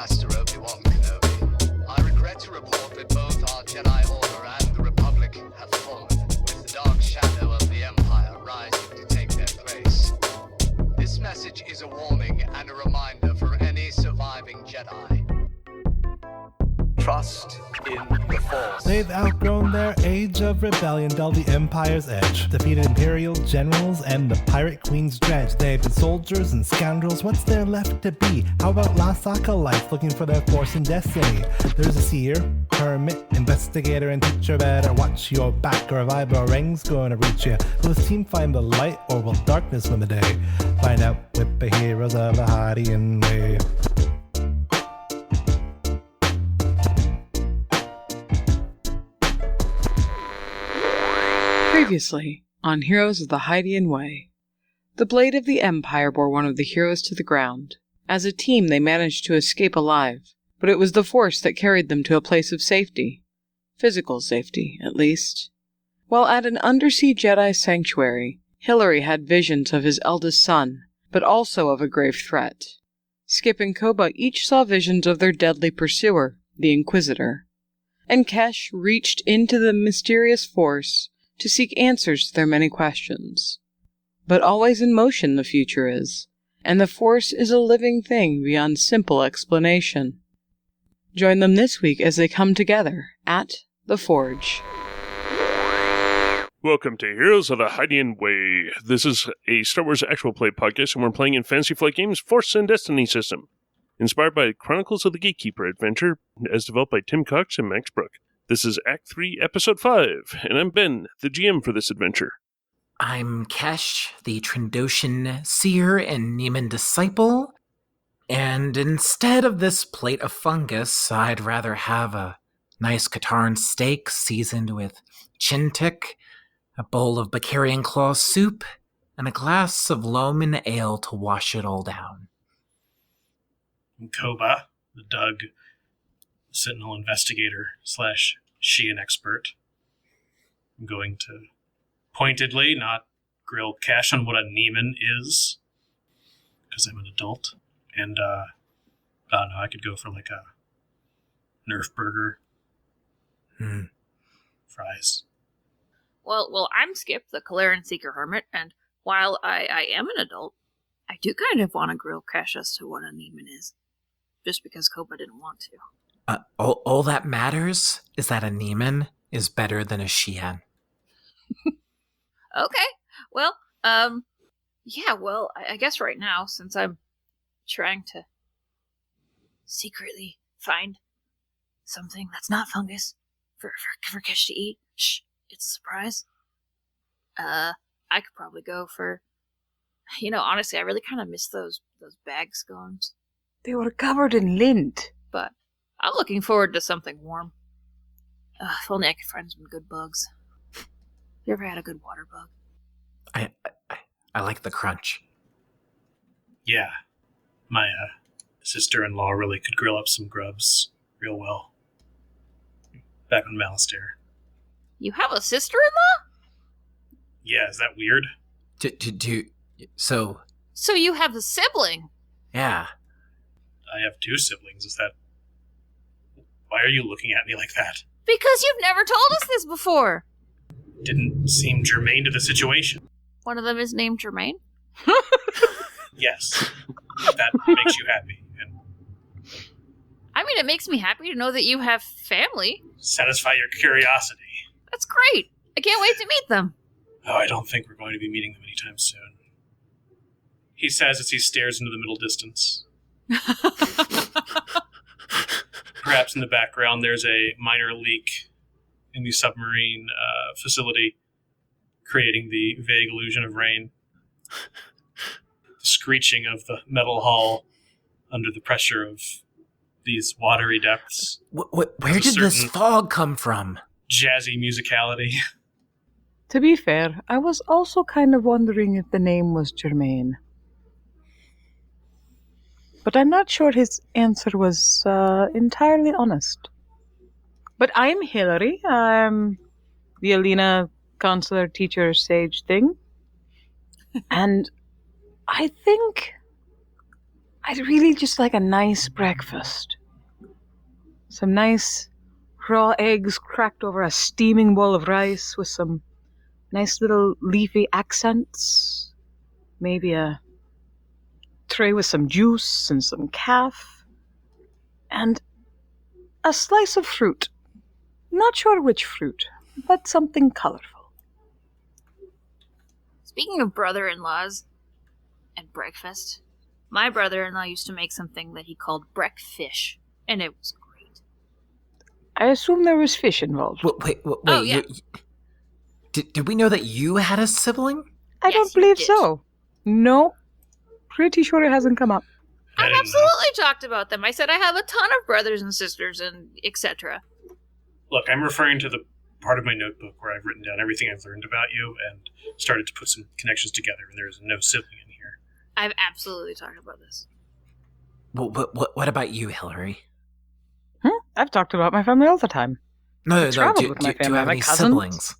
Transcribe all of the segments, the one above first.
Master Obi-Wan Kenobi. I regret to report that both our Jedi Order and the Republic have fallen, with the dark shadow of the Empire rising to take their place. This message is a warning and a reminder for any surviving Jedi. Trust in the Force. They've outgrown their age of rebellion, dulled the Empire's edge, defeated Imperial generals and the Pirate Queen's dredge. They've been soldiers and scoundrels, what's there left to be? How about lost acolytes looking for their force and destiny? There's a seer, hermit, investigator, and teacher. Better watch your back or a vibe or ring's gonna reach you. Will this team find the light or will darkness win the day? Find out with the heroes of the Hydian way. Previously, on Heroes of the Hydian Way, the blade of the Empire bore one of the heroes to the ground. As a team, they managed to escape alive, but it was the Force that carried them to a place of safety. Physical safety, at least. While at an undersea Jedi sanctuary, Hillary had visions of his eldest son, but also of a grave threat. Skip and Koba each saw visions of their deadly pursuer, the Inquisitor. And Kesh reached into the mysterious Force to seek answers to their many questions. But always in motion the future is, and the Force is a living thing beyond simple explanation. Join them this week as they come together at The Forge. Welcome to Heroes of the Hydian Way. This is a Star Wars actual play podcast, and we're playing in Fantasy Flight Games' Force and Destiny system, inspired by Chronicles of the Gatekeeper adventure, as developed by Tim Cox and Max Brook. This is Act 3, Episode 5, and I'm Ben, the GM for this adventure. I'm Kesh, the Trandoshan seer and Neiman disciple, and instead of this plate of fungus, I'd rather have a nice Katarn steak seasoned with chintik, a bowl of Bacarian claw soup, and a glass of Loman ale to wash it all down. I'm Koba, the Doug Sentinel investigator / Sheehan expert. I'm going to pointedly not grill Cash on what a Neiman is, because I'm an adult. And, I don't know, I could go for like a Nerf burger. Fries. Well, I'm Skip, the Kalaran Seeker Hermit, and while I am an adult, I do kind of want to grill Cash as to what a Neiman is. Just because Koba didn't want to. All that matters is that a Neiman is better than a Sheehan. Okay. Well, yeah, well, I guess right now, since I'm trying to secretly find something that's not fungus for Kesh to eat, shh, it's a surprise. I could probably go for, honestly, I really kind of miss those bag scones. They were covered in lint. But I'm looking forward to something warm. If only I could find some good bugs. You ever had a good water bug? I like the crunch. Yeah. My sister-in-law really could grill up some grubs real well. Back on Malastair. You have a sister-in-law? Yeah, is that weird? So you have a sibling? Yeah. I have 2 siblings, is that... Why are you looking at me like that? Because you've never told us this before. Didn't seem germane to the situation. One of them is named Jermaine? Yes. If that makes you happy. And I mean, it makes me happy to know that you have family. satisfy your curiosity. That's great. I can't wait to meet them. Oh, I don't think we're going to be meeting them anytime soon. He says as he stares into the middle distance. Perhaps in the background there's a minor leak in the submarine facility, creating the vague illusion of rain. The screeching of the metal hull under the pressure of these watery depths. Where did this fog come from? Jazzy musicality. To be fair, I was also kind of wondering if the name was Jermaine. But I'm not sure his answer was entirely honest. But I'm Hillary. I'm the Alina counselor teacher sage thing. And I think I'd really just like a nice breakfast. Some nice raw eggs cracked over a steaming bowl of rice with some nice little leafy accents. Maybe a tray with some juice and some calf. And a slice of fruit. Not sure which fruit, but something colorful. Speaking of brother-in-laws and breakfast, my brother-in-law used to make something that he called breakfish, and it was great. I assume there was fish involved. Wait. Oh, yeah. Did we know that you had a sibling? I Yes, don't you believe did. so. No. Pretty sure it hasn't come up. I I've didn't know. absolutely talked about them. I said I have a ton of brothers and sisters and etc. Look, I'm referring to the part of my notebook where I've written down everything I've learned about you and started to put some connections together, and there is no sibling in here. I've absolutely talked about this. What about you, Hillary? I've talked about my family all the time. No. traveled Do with my you family, have my any cousins. siblings?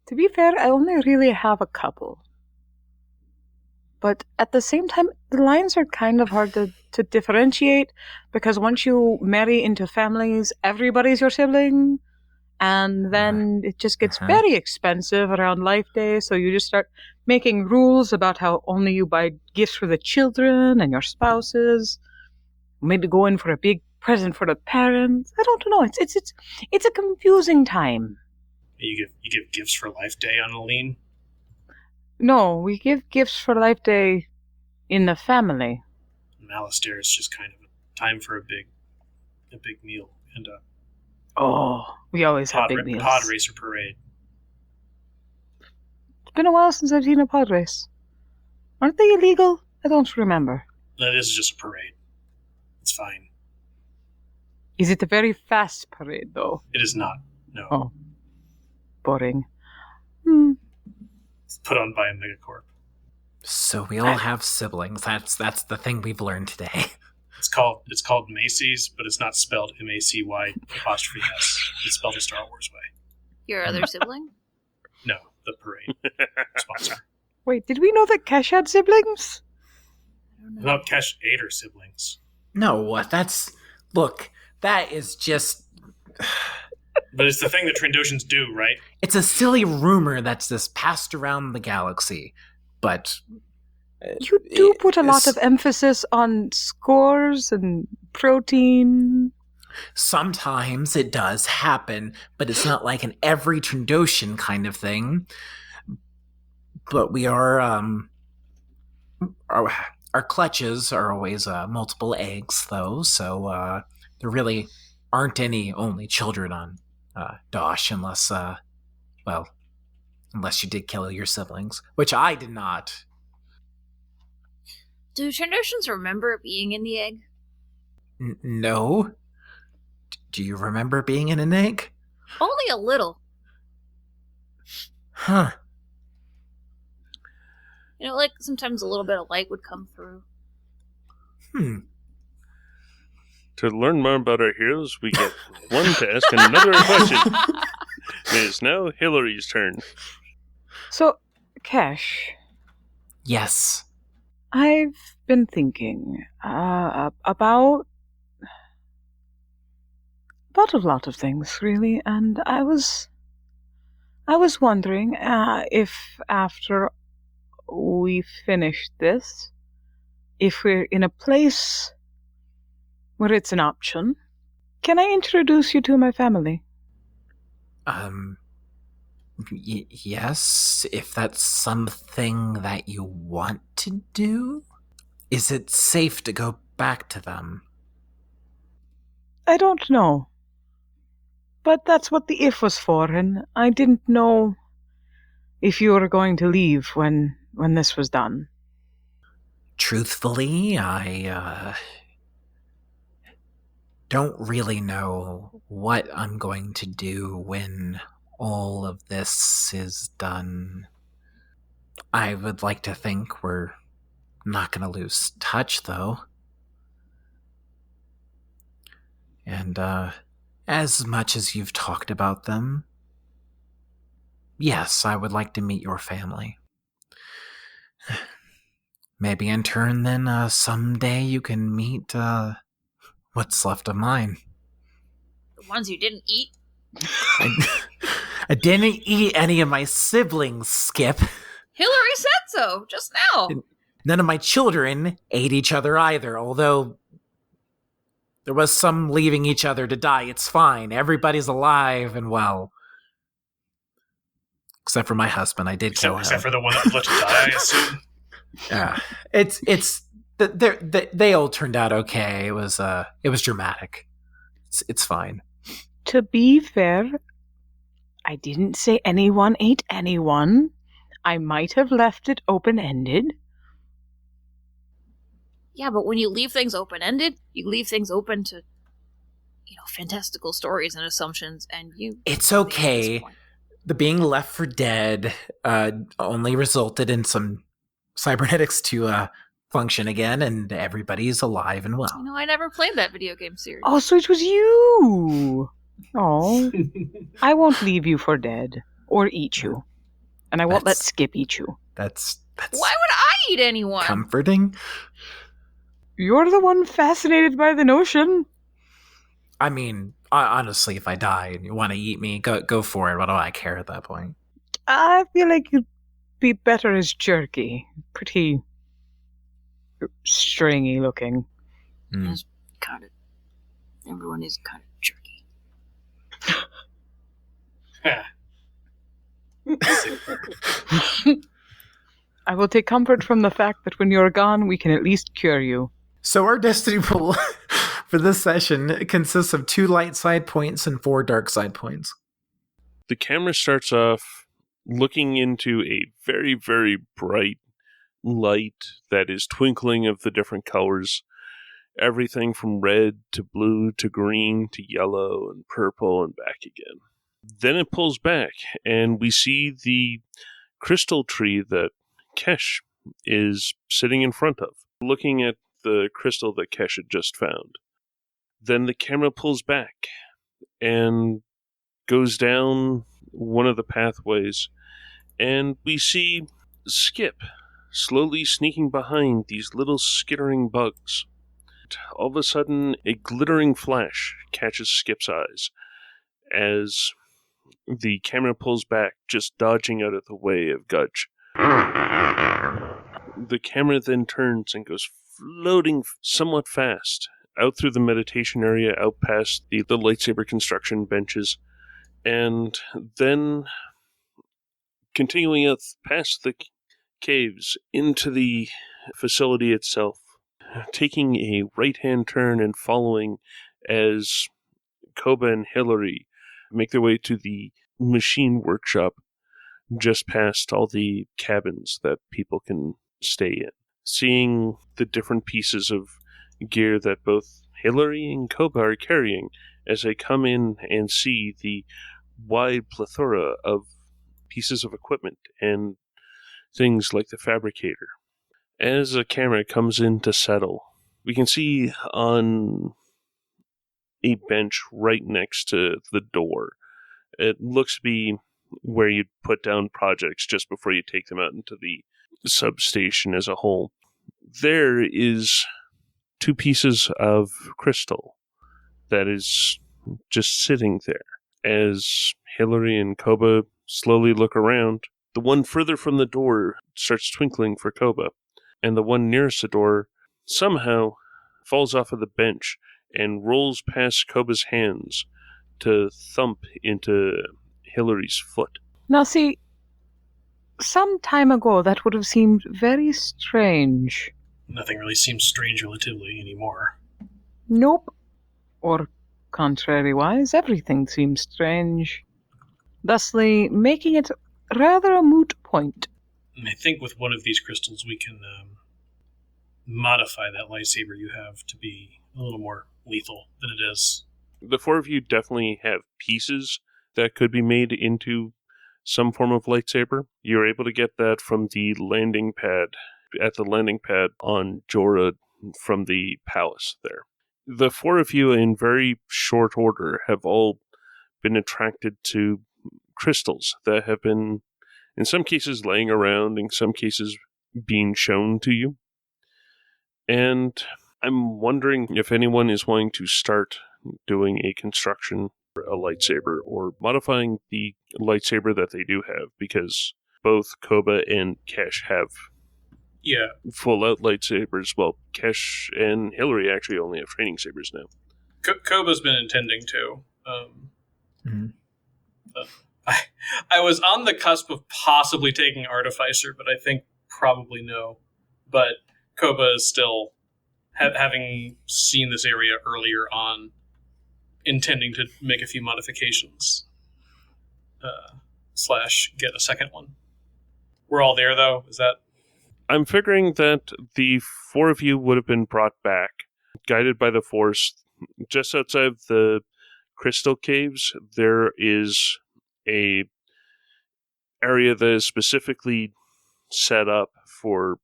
To be fair, I only really have a couple. But at the same time, the lines are kind of hard to differentiate because once you marry into families, everybody's your sibling. And then it just gets Uh-huh. very expensive around Life Day. So you just start making rules about how only you buy gifts for the children and your spouses. Maybe go in for a big present for the parents. I don't know. It's a confusing time. You give gifts for Life Day on Aline? No, we give gifts for Life Day in the family. And Alistair is just kind of a time for a big meal and a Oh, we always have big meals. pod racer parade. It's been a while since I've seen a pod race. Aren't they illegal? I don't remember. No, this is just a parade. It's fine. Is it a very fast parade, though? It is not. No. Oh. Boring. It's put on by a megacorp. So we all have siblings. That's the thing we've learned today. It's called Macy's, but it's not spelled MACY''S. It's spelled the Star Wars way. Your other sibling? No, the parade sponsor. Wait, did we know that Kesh had siblings? I don't know. Without Kesh, 8 are siblings. No, that is just... But it's the thing that Trandoshans do, right? It's a silly rumor that's just passed around the galaxy, but... You do put a lot it's- of emphasis on scores and protein. Sometimes it does happen, but it's not like an every Trandoshan kind of thing. But we are, our clutches are always multiple eggs, though, so there really aren't any only children on Dosh unless you did kill your siblings, which I did not. Do Trandoshans remember being in the egg? No? Do you remember being in an egg? Only a little. Huh. You know, like sometimes a little bit of light would come through. To learn more about our heroes, we get one to ask another question. It is now Hillary's turn. So, Kesh, Yes. I've been thinking about a lot of things, really, and I was wondering if after we finish this, if we're in a place where it's an option, can I introduce you to my family? Yes, if that's something that you want to do? Is it safe to go back to them? I don't know. But that's what the if was for, and I didn't know if you were going to leave when this was done. Truthfully, I don't really know what I'm going to do when all of this is done. I would like to think we're not going to lose touch, though. And, as much as you've talked about them, yes, I would like to meet your family. Maybe in turn, then, someday you can meet, what's left of mine. The ones you didn't eat? I didn't eat any of my siblings, Skip. Hillary said so, just now. None of my children ate each other either, although there was some leaving each other to die. It's fine. Everybody's alive and well. Except for my husband. I did kill him. Except for the one that was left to die, I assume. Yeah. They all turned out okay. It was dramatic. It's fine. To be fair, I didn't say anyone ate anyone. I might have left it open-ended. Yeah, but when you leave things open-ended, you leave things open to, fantastical stories and assumptions, and you... It's okay. The being left for dead only resulted in some cybernetics to function again, and everybody's alive and well. I never played that video game series. Oh, so it was you! Oh, I won't leave you for dead, or eat you. And I won't let Skip eat you. That's Why would I eat anyone? comforting. You're the one fascinated by the notion. I mean, honestly, if I die and you want to eat me, go for it. What do I care at that point? I feel like you'd be better as jerky. Pretty stringy looking. It's kind of... Everyone is kind of jerky. I will take comfort from the fact that when you're gone, we can at least cure you. So our destiny pool for this session consists of 2 light side points and 4 dark side points. The camera starts off looking into a very, very bright light that is twinkling of the different colors. Everything from red to blue to green to yellow and purple and back again. Then it pulls back, and we see the crystal tree that Kesh is sitting in front of, looking at the crystal that Kesh had just found. Then the camera pulls back and goes down one of the pathways, and we see Skip slowly sneaking behind these little skittering bugs. All of a sudden, a glittering flash catches Skip's eyes as the camera pulls back, just dodging out of the way of Gudge. The camera then turns and goes floating somewhat fast out through the meditation area, out past the lightsaber construction benches, and then continuing out past the caves into the facility itself, taking a right-hand turn and following as Koba and Hillary make their way to the machine workshop just past all the cabins that people can stay in. Seeing the different pieces of gear that both Hillary and Koba are carrying as they come in and see the wide plethora of pieces of equipment and things like the fabricator. As the camera comes in to settle, we can see on a bench right next to the door, it looks to be where you'd put down projects just before you take them out into the substation as a whole. There is 2 pieces of crystal that is just sitting there. As Hillary and Koba slowly look around, the one further from the door starts twinkling for Koba, and the one nearest the door somehow falls off of the bench and rolls past Koba's hands to thump into Hillary's foot. Now see, some time ago that would have seemed very strange. Nothing really seems strange relatively anymore. Nope. Or contrariwise, everything seems strange. Thusly, making it rather a moot point. And I think with one of these crystals we can modify that lightsaber you have to be a little more lethal than it is. The 4 of you definitely have pieces that could be made into some form of lightsaber. You're able to get that from the landing pad, at the landing pad on Jorah from the palace there. The 4 of you, in very short order, have all been attracted to crystals that have been, in some cases, laying around, in some cases, being shown to you. And I'm wondering if anyone is wanting to start doing a construction for a lightsaber or modifying the lightsaber that they do have, because both Koba and Kesh have full-out lightsabers. Well, Kesh and Hillary actually only have training sabers now. Koba's been intending to. Mhm. I was on the cusp of possibly taking Artificer, but I think probably no. But Koba is still, having seen this area earlier on, intending to make a few modifications. / get a second one. We're all there, though? Is that... I'm figuring that the 4 of you would have been brought back, guided by the Force. Just outside of the Crystal Caves, there is a area that is specifically set up for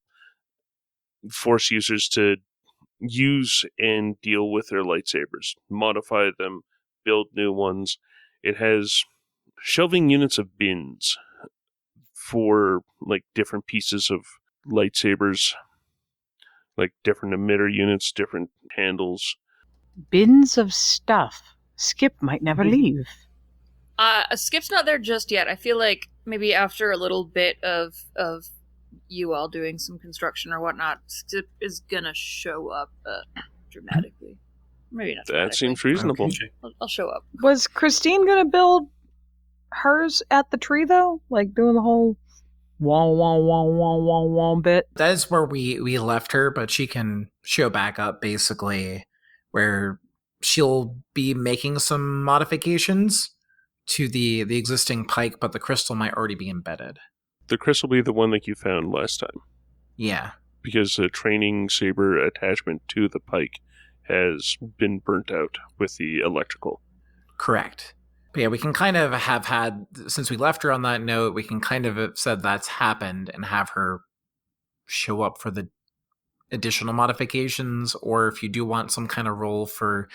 Force users to use and deal with their lightsabers, modify them, build new ones. It has shelving units of bins for like different pieces of lightsabers, like different emitter units, different handles. Bins of stuff. Skip might never leave. Skip's not there just yet. I feel like maybe after a little bit of you all doing some construction or whatnot, Skip is gonna show up dramatically. Maybe not dramatically. That seems reasonable. Okay. I'll show up. Was Christine gonna build hers at the tree, though? Like, doing the whole wah bit? That is where we left her, but she can show back up, basically, where she'll be making some modifications to the existing pike, but the crystal might already be embedded. The crystal will be the one that you found last time, Yeah. because the training saber attachment to the pike has been burnt out with the electrical. Correct. But yeah, we can kind of have had, since we left her on that note, we can kind of have said that's happened and have her show up for the additional modifications, or if you do want some kind of role for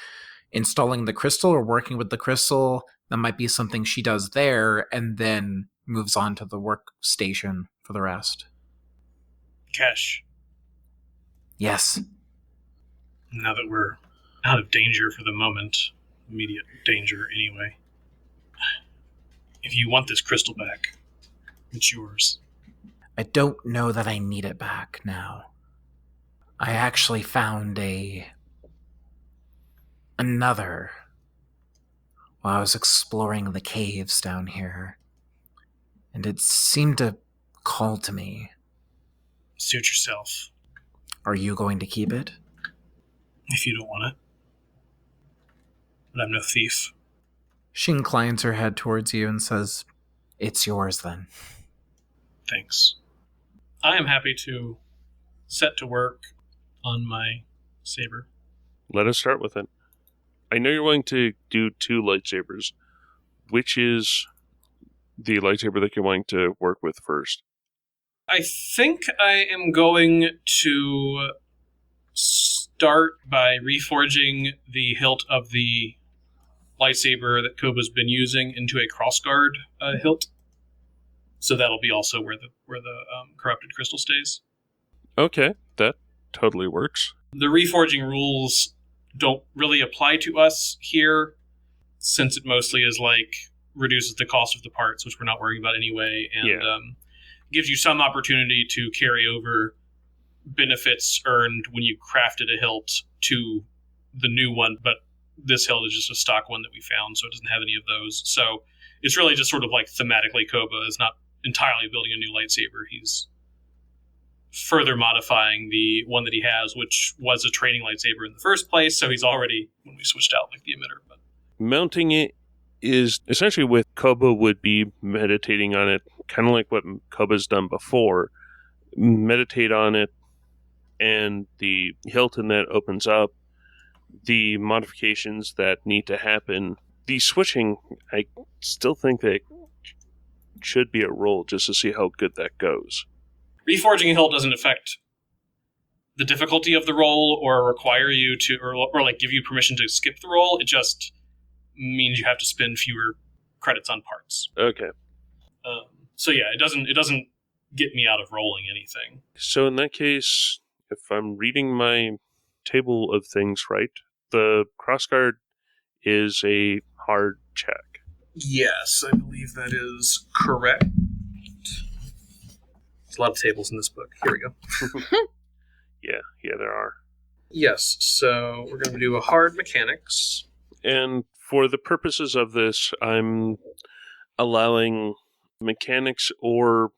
installing the crystal or working with the crystal, that might be something she does there and then moves on to the workstation for the rest. Kesh, Yes. now that we're out of danger for the moment, immediate danger anyway, if you want this crystal back, it's yours. I don't know that I need it back now. I actually found another while I was exploring the caves down here, and it seemed to call to me. Suit yourself, Are you going to keep it? if you don't want it. But I'm no thief. She inclines her head towards you and says, "It's yours then." Thanks. I am happy to set to work on my saber. Let us start with it. I know you're willing to do 2 lightsabers. Which is the lightsaber that you're wanting to work with first? I think I am going to start by reforging the hilt of the lightsaber that Koba's been using into a crossguard hilt. So that'll be also where the corrupted crystal stays. Okay, that totally works. The reforging rules don't really apply to us here, since it mostly is like reduces the cost of the parts, which we're not worrying about anyway, and gives you some opportunity to carry over benefits earned when you crafted a hilt to the new one, but this hilt is just a stock one that we found, so it doesn't have any of those. So it's really just sort of like thematically Koba is not entirely building a new lightsaber. He's further modifying the one that he has, which was a training lightsaber in the first place, so he's already, when we switched out like the emitter. But Mounting it is essentially what Koba would be meditating on it, kind of like what Koba's done before. Meditate on it, and the hilt in that opens up. The modifications that need to happen, the switching, I still think that should be a roll just to see how good that goes. reforging a hilt doesn't affect the difficulty of the roll or require you to, or like give you permission to skip the roll. It just means you have to spend fewer credits on parts. Okay. So yeah, it doesn't get me out of rolling anything. So in that case, If I'm reading my table of things right, the crossguard is a hard check. Yes, I believe that is correct. There's a lot of tables in this book. Here we go. Yeah, there are. Yes, so we're going to do a hard mechanics. And for the purposes of this, I'm allowing mechanics or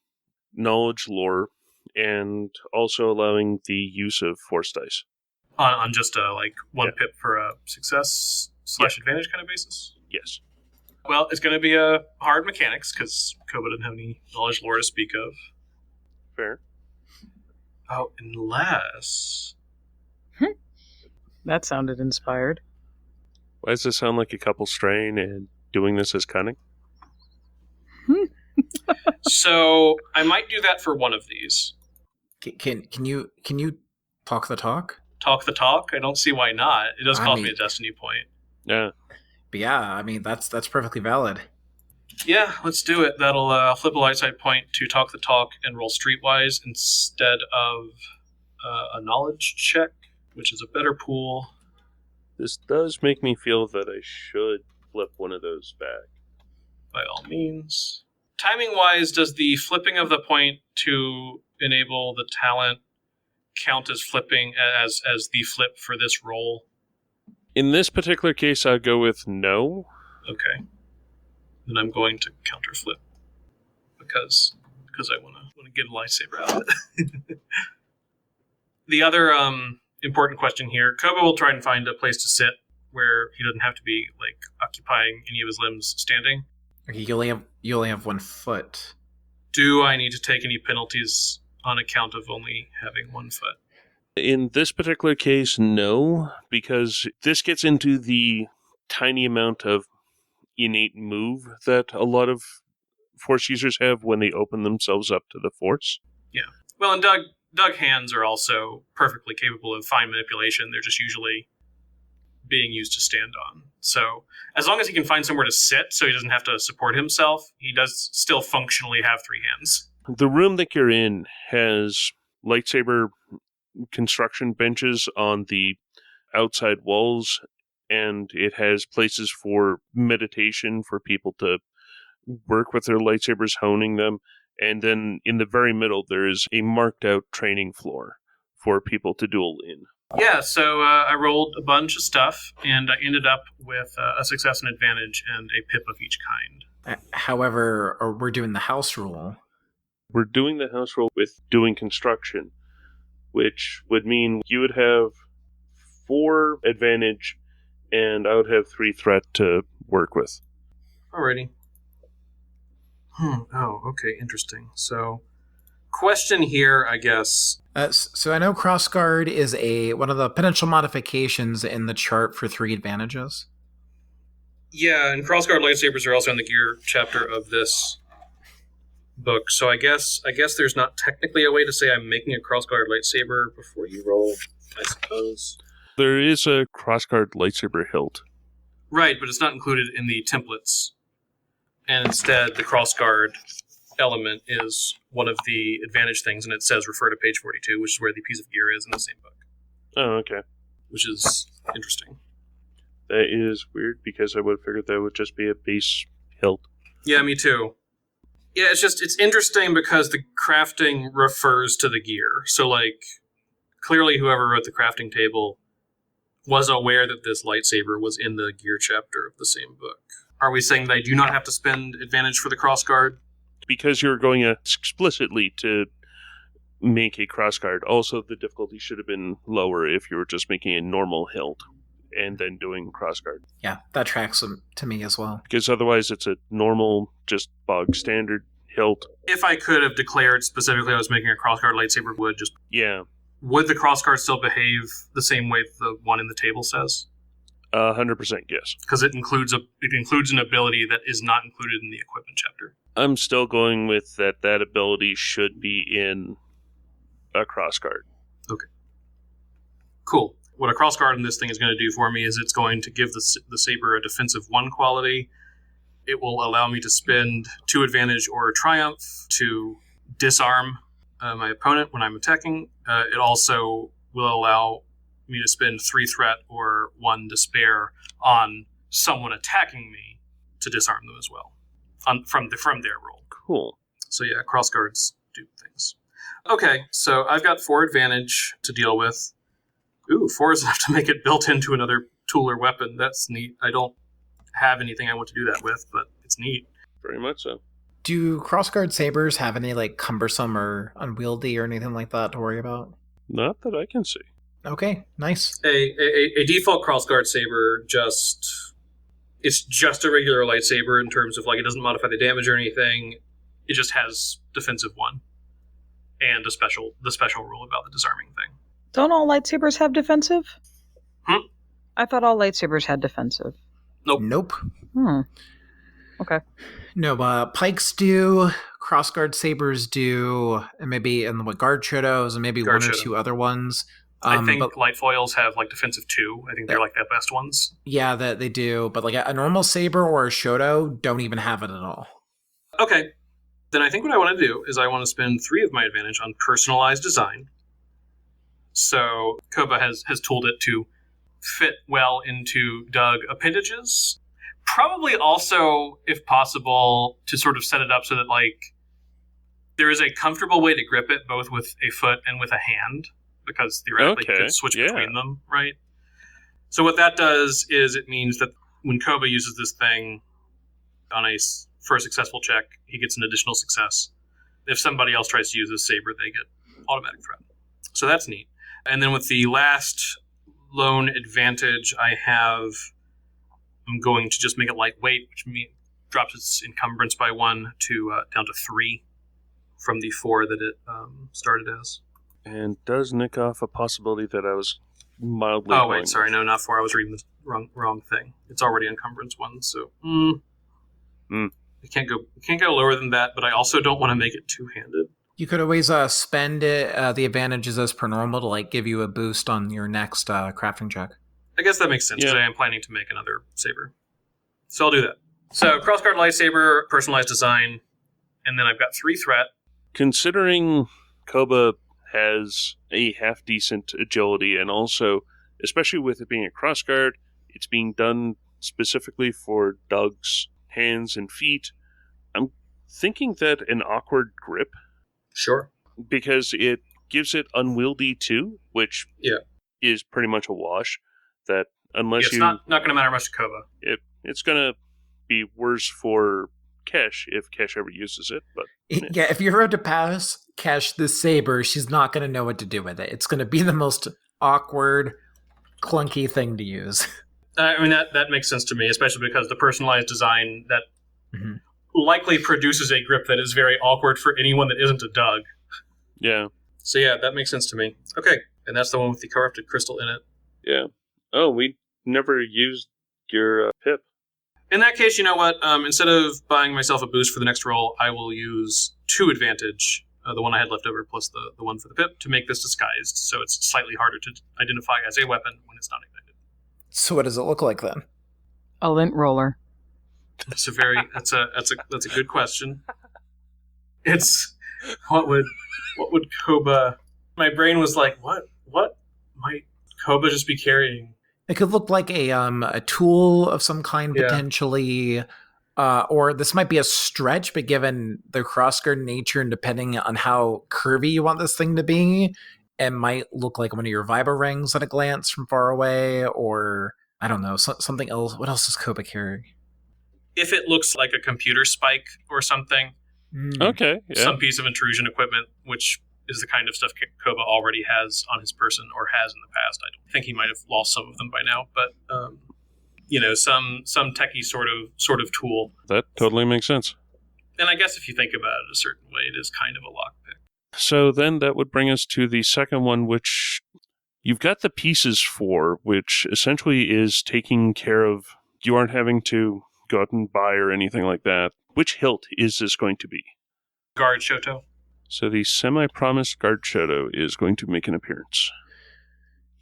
knowledge lore, and also allowing the use of force dice. On just a, one pip for a success / advantage kind of basis? Yes. Well, it's going to be a hard mechanics, because Koba doesn't have any knowledge lore to speak of. Fair. Oh, unless... That sounded inspired. Why does this sound like a couple strain and doing this as cunning? So, I might do that for one of these. Can you talk the talk? Talk the talk? I don't see why not. It does cost me a destiny point. Yeah. But yeah, I mean, that's perfectly valid. Yeah, let's do it. That'll flip a light side point to talk the talk and roll streetwise instead of a knowledge check, which is a better pool. This does make me feel that I should flip one of those back. By all means. Timing-wise, does the flipping of the point to enable the talent count as flipping as the flip for this roll? In this particular case, I'll go with no. Okay. Then I'm going to counter flip because I want to get a lightsaber out of it. The other important question here: Koba will try and find a place to sit where he doesn't have to be occupying any of his limbs standing. Okay, you only have 1 foot. Do I need to take any penalties on account of only having 1 foot? In this particular case, no, because this gets into the tiny amount of innate move that a lot of Force users have when they open themselves up to the Force. Yeah. Well, and Doug hands are also perfectly capable of fine manipulation. They're just usually being used to stand on. So as long as he can find somewhere to sit so he doesn't have to support himself, he does still functionally have 3 hands. The room that you're in has lightsaber construction benches on the outside walls, and it has places for meditation for people to work with their lightsabers, honing them. And then in the very middle, there is a marked out training floor for people to duel in. Yeah, so I rolled a bunch of stuff, and I ended up with a success and advantage and a pip of each kind. However, we're doing the house rule. We're doing the house rule with doing construction, which would mean you would have 4 advantage, and I would have 3 threat to work with. Alrighty. Oh, okay, interesting. So, question here, I guess. So I know Crossguard is one of the potential modifications in the chart for 3 advantages. Yeah, and Crossguard lightsabers are also in the gear chapter of this book. So I guess there's not technically a way to say I'm making a Crossguard lightsaber before you roll, I suppose. There is a Crossguard lightsaber hilt. Right, but it's not included in the templates. And instead, the Crossguard element is one of the advantage things, and it says refer to page 42, which is where the piece of gear is in the same book. Oh, okay. Which is interesting. That is weird, because I would have figured that would just be a base hilt. Yeah, me too. Yeah, it's interesting because the crafting refers to the gear. So, clearly whoever wrote the crafting table was aware that this lightsaber was in the gear chapter of the same book. Are we saying that I do not have to spend advantage for the Crossguard? Because you're going explicitly to make a Crossguard. Also, the difficulty should have been lower if you were just making a normal hilt and then doing Crossguard. Yeah, that tracks to me as well. Because otherwise it's a normal, just bog standard hilt. If I could have declared specifically I was making a Crossguard lightsaber, would the Crossguard still behave the same way the one in the table says? 100% yes. Because it includes an ability that is not included in the equipment chapter. I'm still going with that ability should be in a Crossguard. Okay. Cool. What a Crossguard in this thing is going to do for me is it's going to give the saber a defensive 1 quality. It will allow me to spend 2 advantage or triumph to disarm my opponent when I'm attacking. It also will allow me to spend 3 threat or 1 despair on someone attacking me to disarm them as well from their roll. Cool. So yeah, cross guards do things. Okay, so I've got 4 advantage to deal with. Ooh, 4 is enough to make it built into another tool or weapon. That's neat. I don't have anything I want to do that with, but it's neat. Very much so. Do crossguard sabers have any like cumbersome or unwieldy or anything like that to worry about? Not that I can see. Okay, nice. A default crossguard saber it's just a regular lightsaber in terms of like it doesn't modify the damage or anything. It just has defensive 1 and the special rule about the disarming thing. Don't all lightsabers have defensive? Hmm? I thought all lightsabers had defensive. Nope. Okay. No, pikes do, crossguard sabers do, and maybe in the guard shotos, and maybe Guard one or shoto. 2 other ones. I think but, light foils have like defensive 2. I think they're like the best ones. yeah, that they do. But like a normal saber or a shoto don't even have it at all. Okay. Then I think what I want to do is I want to spend 3 of my advantage on personalized design. So Koba has tooled it to fit well into Doug appendages. Probably also, if possible, to sort of set it up so that like there is a comfortable way to grip it both with a foot and with a hand, because theoretically you could switch between them, right? So what that does is it means that when Koba uses this thing on for a successful check, he gets an additional success. If somebody else tries to use this saber, they get automatic threat. So that's neat. And then with the last lone advantage I'm going to just make it lightweight, which drops its encumbrance by 1 to down to 3 from the 4 that it started as. And does nick off a possibility that I was mildly... Oh, wait, sorry. No, not 4. I was reading the wrong thing. It's already encumbrance 1, so... It can't go lower than that, but I also don't want to make it two-handed. You could always spend the advantages as per normal to like give you a boost on your next crafting check. I guess that makes sense, because I am planning to make another saber. So I'll do that. So, crossguard lightsaber, personalized design, and then I've got 3 threat. Considering Koba has a half-decent agility, and also, especially with it being a crossguard, it's being done specifically for Doug's hands and feet, I'm thinking that an awkward grip... Sure. Because it gives it unwieldy too, which is pretty much a wash. That unless it's not going to matter much to Koba. It's going to be worse for Kesh if Kesh ever uses it. But yeah, if you were to pass Kesh the saber, she's not going to know what to do with it. It's going to be the most awkward, clunky thing to use. I mean, that makes sense to me, especially because the personalized design that likely produces a grip that is very awkward for anyone that isn't a Doug. Yeah. So yeah, that makes sense to me. Okay, and that's the one with the corrupted crystal in it. Yeah. Oh, we never used your pip. In that case, you know what? Instead of buying myself a boost for the next roll, I will use 2 advantage, the one I had left over plus the one for the pip, to make this disguised, so it's slightly harder to identify as a weapon when it's not ignited. So what does it look like then? A lint roller. That's a good question. It's what would Koba? My brain was like, what might Koba just be carrying? It could look like a tool of some kind, potentially, or this might be a stretch, but given the crossguard nature and depending on how curvy you want this thing to be, it might look like one of your vibro rings at a glance from far away, or I don't know, something else. What else does Koba carry? If it looks like a computer spike or something, okay, some piece of intrusion equipment, which is the kind of stuff Koba already has on his person or has in the past. I don't think he might have lost some of them by now, but some techie sort of tool. That totally makes sense. And I guess if you think about it a certain way, it is kind of a lockpick. So then that would bring us to the second one, which you've got the pieces for, which essentially is taking care of, you aren't having to go out and buy or anything like that. Which hilt is this going to be? Guard Shoto. So the semi-promised Guard Shoto is going to make an appearance.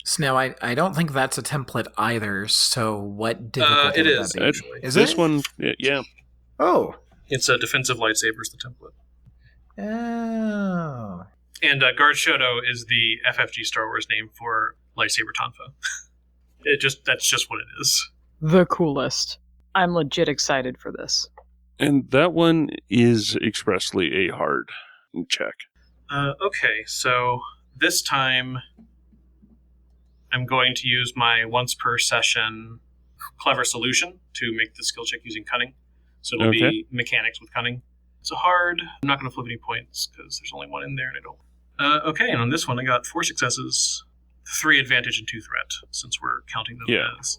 So now I don't think that's a template either, so what difficulty it would is, that be? actually. Is this it? one, yeah. Oh. It's a defensive lightsaber's the template. Oh. And Guard Shoto is the FFG Star Wars name for lightsaber tonfa. That's just what it is. The coolest. I'm legit excited for this. And that one is expressly a hard check. Okay, so this time I'm going to use my once per session clever solution to make the skill check using cunning. So it'll be mechanics with cunning. It's a hard. I'm not going to flip any points because there's only one in there and I don't. Okay, and on this one I got 4 successes, 3 advantage and 2 threat, since we're counting them as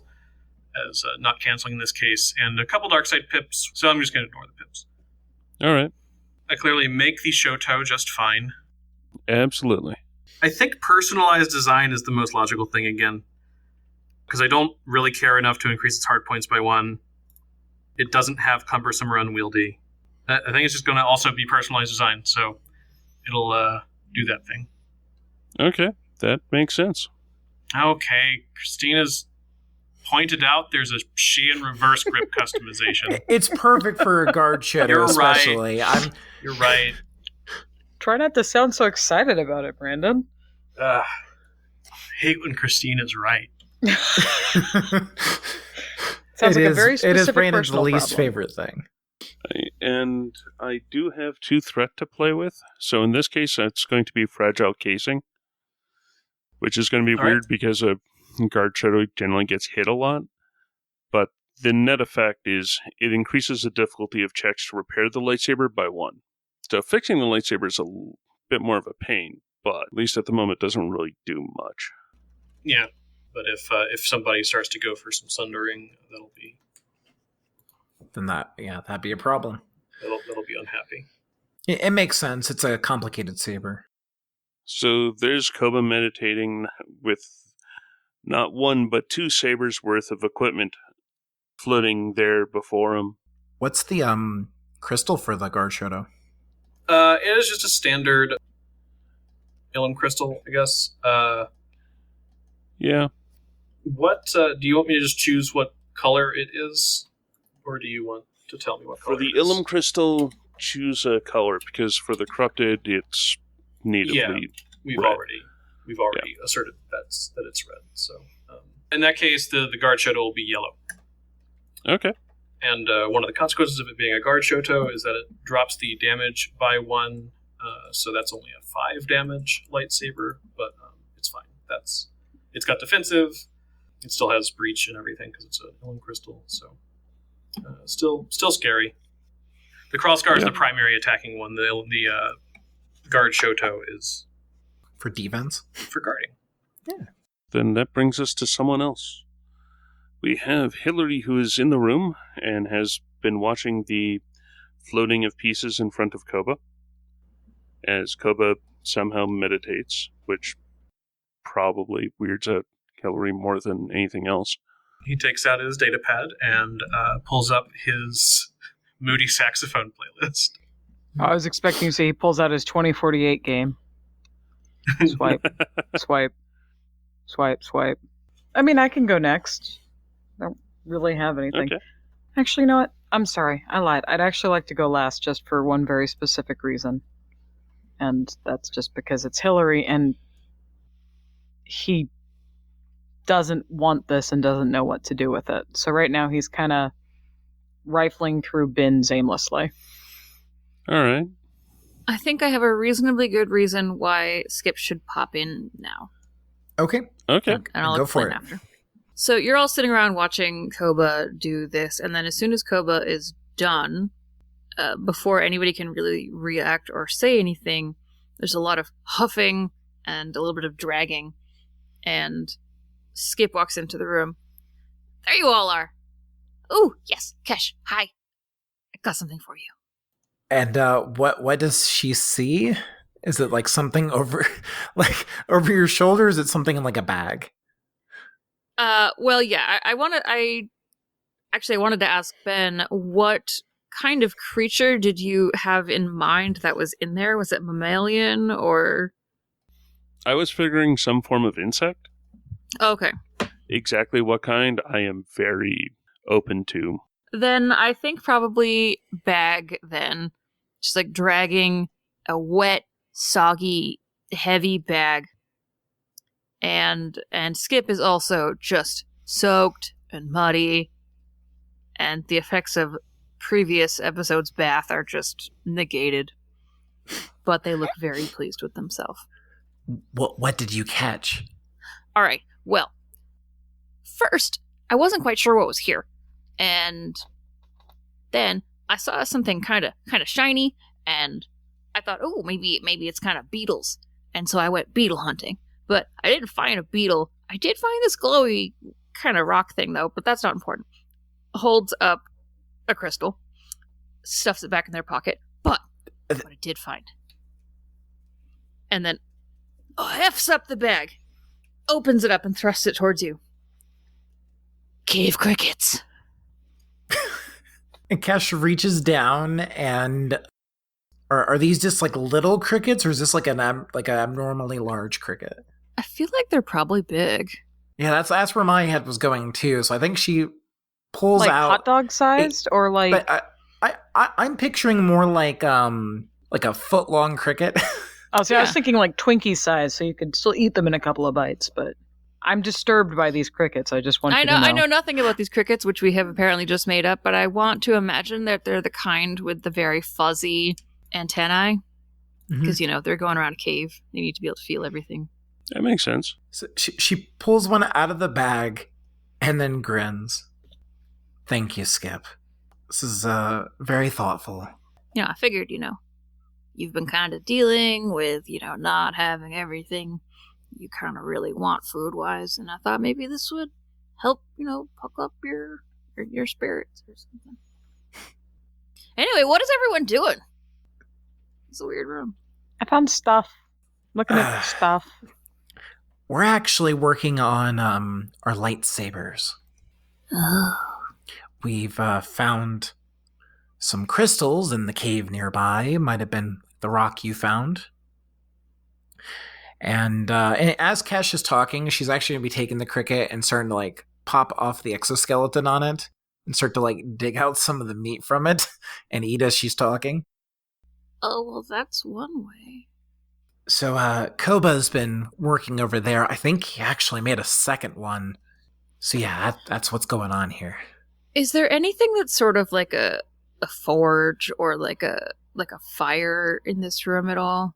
not canceling in this case, and a couple dark side pips, so I'm just going to ignore the pips. All right. I clearly make the Shoto just fine. Absolutely. I think personalized design is the most logical thing again, because I don't really care enough to increase its hard points by 1. It doesn't have cumbersome or unwieldy. I think it's just going to also be personalized design, so it'll do that thing. Okay, that makes sense. Okay, Christina's pointed out there's a Shein reverse grip customization. It's perfect for a Guard Shoto, You're especially. right. You're right. Try not to sound so excited about it, Brandon. I hate when Christina's right. Sounds like a very specific It is Brandon's personal least problem. favorite thing. And I do have 2 threat to play with. So in this case, it's going to be fragile casing, which is going to be weird because a Guard Shadow generally gets hit a lot. But the net effect is it increases the difficulty of checks to repair the lightsaber by 1. So fixing the lightsaber is a bit more of a pain, but at least at the moment doesn't really do much. Yeah, but if somebody starts to go for some sundering, that'll be that'd be a problem. That'll be unhappy. It makes sense. It's a complicated saber. So there's Koba meditating with not 1 but 2 sabers worth of equipment floating there before him. What's the crystal for the Guard Shoto? It is just a standard Ilum crystal, I guess. Yeah. What do you want me to just choose what color it is, or do you want to tell me what color? For the it is? Ilum crystal, choose a color, because for the corrupted, it's natively we've red. already asserted that it's red. So in that case, the Guard Shoto will be yellow. Okay. And one of the consequences of it being a Guard Shoto is that it drops the damage by 1, so that's only a 5 damage lightsaber, but it's fine. It's got defensive. It still has breach and everything because it's an Ilum crystal, so still scary. The Crossguard is the primary attacking one. The Guard Shoto is For defense? for guarding. Yeah. Then that brings us to someone else. We have Hillary, who is in the room and has been watching the floating of pieces in front of Koba, as Koba somehow meditates, which probably weirds out Hillary more than anything else. He takes out his data pad and pulls up his Moody saxophone playlist. I was expecting to say he pulls out his 2048 game. Swipe, swipe, swipe, swipe. I mean, I can go next. I don't really have anything. Okay. Actually, you know what? I'm sorry. I lied. I'd actually like to go last just for one very specific reason. And that's just because it's Hillary and he doesn't want this and doesn't know what to do with it. So right now he's kind of rifling through bins aimlessly. All right. I think I have a reasonably good reason why Skip should pop in now. Okay. Okay. And I'll Go explain for it. after. So you're all sitting around watching Koba do this, and then as soon as Koba is done, before anybody can really react or say anything, there's a lot of huffing and a little bit of dragging, and Skip walks into the room. There you all are. Oh, yes, Kesh, hi. I got something for you. And what does she see? Is it like something over over your shoulder? Is it something in like a bag? Well, yeah, I wanted to ask Ben, what kind of creature did you have in mind that was in there? Was it mammalian or? I was figuring some form of insect. Okay. Exactly what kind, I am very open to. Then I think probably bag then. Just like dragging a wet, soggy heavy bag. And Skip is also just soaked and muddy, and the effects of previous episode's bath are just negated. But they look very pleased with themselves. What did you catch? All right, well, first, I wasn't quite sure what was here. And then I saw something kind of shiny, and I thought, oh, maybe it's kind of beetles. And so I went beetle hunting. But I didn't find a beetle. I did find this glowy kind of rock thing, though, but that's not important. Holds up a crystal, stuffs it back in their pocket, but what I did find. And then hefts up the bag, opens it up, and thrusts it towards you. Cave crickets. And Cash reaches down, and are these just like little crickets, or is this like an abnormally large cricket? I feel like they're probably big. Yeah, that's where my head was going too. So I think she pulls like out hot dog sized, or like. But I'm picturing more like a foot long cricket. Oh, see, I was thinking like Twinkie size, so you could still eat them in a couple of bites. But I'm disturbed by these crickets. I just want you to know. I know nothing about these crickets, which we have apparently just made up. But I want to imagine that they're the kind with the very fuzzy antennae, because they're going around a cave. They need to be able to feel everything. That makes sense. So she pulls one out of the bag and then grins. Thank you, Skip. This is very thoughtful. I figured, you've been kind of dealing with, not having everything you kind of really want food-wise, and I thought maybe this would help, puck up your spirits or something. Anyway, what is everyone doing? It's a weird room. I found stuff. Looking at stuff. We're actually working on our lightsabers. Oh. We've found some crystals in the cave nearby. Might have been the rock you found. And as Cash is talking, she's actually going to be taking the cricket and starting to pop off the exoskeleton on it and start to dig out some of the meat from it and eat as she's talking. Oh, well, that's one way. So Koba's been working over there. I think he actually made a second one. So yeah, that's what's going on here. Is there anything that's sort of like a forge or like a fire in this room at all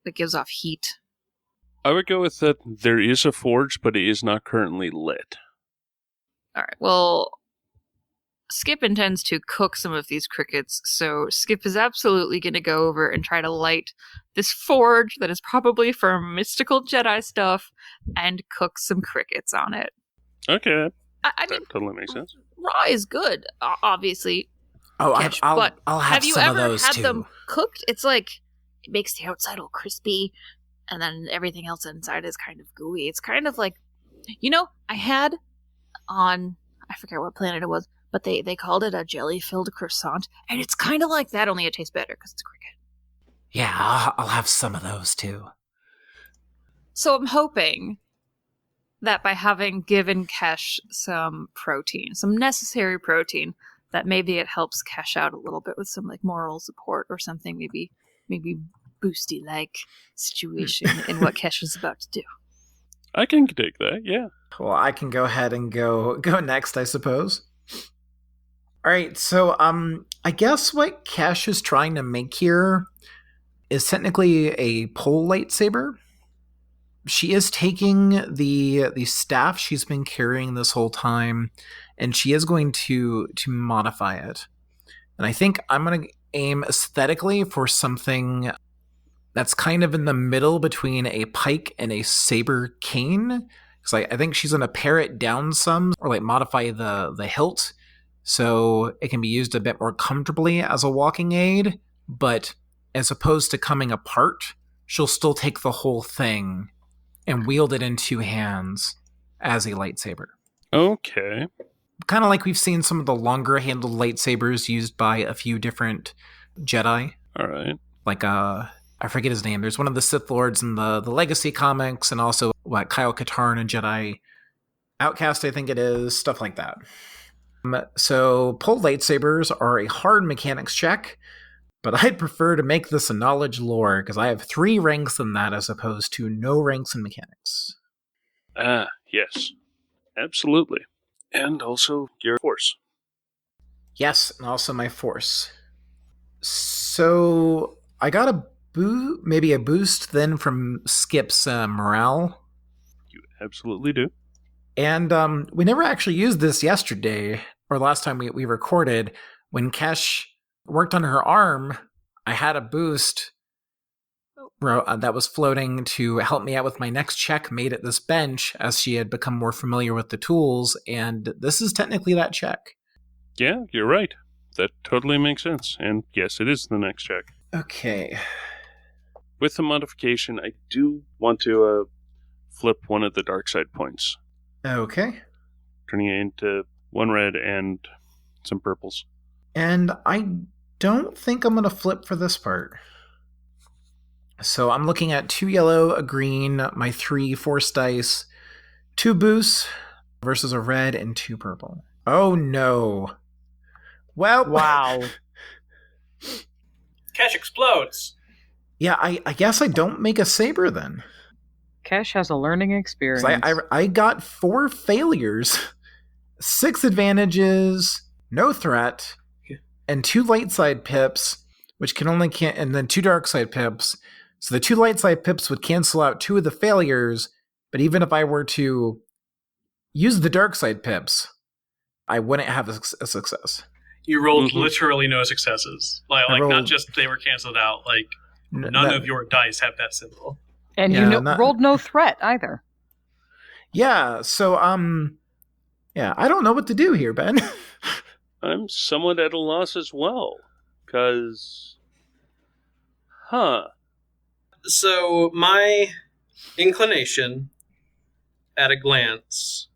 that gives off heat? I would go with that there is a forge, but it is not currently lit. All right, well, Skip intends to cook some of these crickets, so Skip is absolutely going to go over and try to light this forge that is probably for mystical Jedi stuff and cook some crickets on it. Okay. I mean, that totally makes sense. Raw is good, obviously. Oh, Cash, I'll have you some of ever those had too. them cooked? It's like, it makes the outside all crispy, and then everything else inside is kind of gooey. It's kind of like, I had on, I forget what planet it was, but they called it a jelly-filled croissant, and it's kind of like that, only it tastes better because it's cricket. Yeah, I'll have some of those too. So I'm hoping that by having given Kesh some protein, some necessary protein, that maybe it helps Kesh out a little bit with some moral support or something, maybe boosty situation in what Kesh is about to do. I can dig that, yeah. Well, I can go ahead and go next, I suppose. All right, so I guess what Cash is trying to make here is technically a pole lightsaber. She is taking the staff she's been carrying this whole time, and she is going to modify it. And I think I'm going to aim aesthetically for something that's kind of in the middle between a pike and a saber cane. Because I think she's going to pare it down some, or modify the hilt, so it can be used a bit more comfortably as a walking aid, but as opposed to coming apart, she'll still take the whole thing and wield it in two hands as a lightsaber. Okay. Kind of like we've seen some of the longer-handled lightsabers used by a few different Jedi. All right. I forget his name. There's one of the Sith Lords in the Legacy comics, and also, Kyle Katarn and Jedi Outcast, I think it is, stuff like that. So, pulled lightsabers are a hard mechanics check, But I'd prefer to make this a knowledge lore, because I have 3 ranks in that as opposed to no ranks in mechanics. Ah, yes. Absolutely. And also your force. Yes, and also my force. So I got a maybe a boost then from Skip's morale. You absolutely do. And we never actually used this yesterday, or last time we recorded. When Kesh worked on her arm, I had a boost that was floating to help me out with my next check made at this bench as she had become more familiar with the tools, and this is technically that check. Yeah, you're right. That totally makes sense. And yes, it is the next check. Okay. With the modification, I do want to flip one of the dark side points. Okay. Turning it into 1 red and some purples. And I don't think I'm going to flip for this part. So I'm looking at 2 yellow, a green, my 3 force dice, 2 boosts versus a red, and 2 purple. Oh no. Well, Wow. Cash explodes. Yeah, I guess I don't make a saber then. Kesh has a learning 'Cause experience. I got 4 failures, 6 advantages, no threat, and 2 light side pips, which and then 2 dark side pips. So the 2 light side pips would cancel out 2 of the failures, but even if I were to use the dark side pips, I wouldn't have a success. You rolled literally no successes. Like rolled- not just they were canceled out, like none of your dice have that symbol. And Yeah, you rolled no threat either. Yeah, so yeah, I don't know what to do here, Ben. I'm somewhat at a loss as well. Because... So my inclination at a glance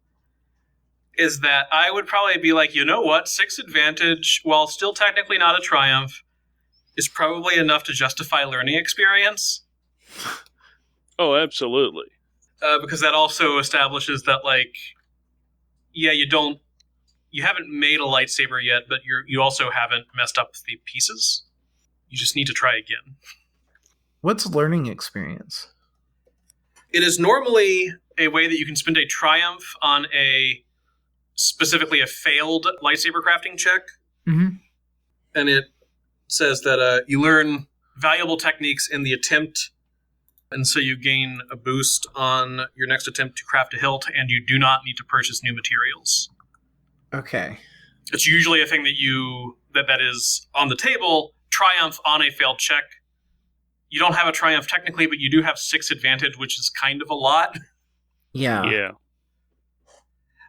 is that I would probably be like, you know what, 6 advantage, while still technically not a triumph, is probably enough to justify learning experience. Oh, absolutely. Because that also establishes that, like, yeah, you haven't made a lightsaber yet, but you also haven't messed up the pieces. You just need to try again. What's learning experience? It is normally a way that you can spend a triumph on specifically a failed lightsaber crafting check. Mm-hmm. And it says that you learn valuable techniques in the attempt, and so you gain a boost on your next attempt to craft a hilt, and you do not need to purchase new materials. Okay. It's usually a thing that is on the table. Triumph on a failed check. You don't have a triumph technically, but you do have 6 advantage, which is kind of a lot. Yeah. Yeah.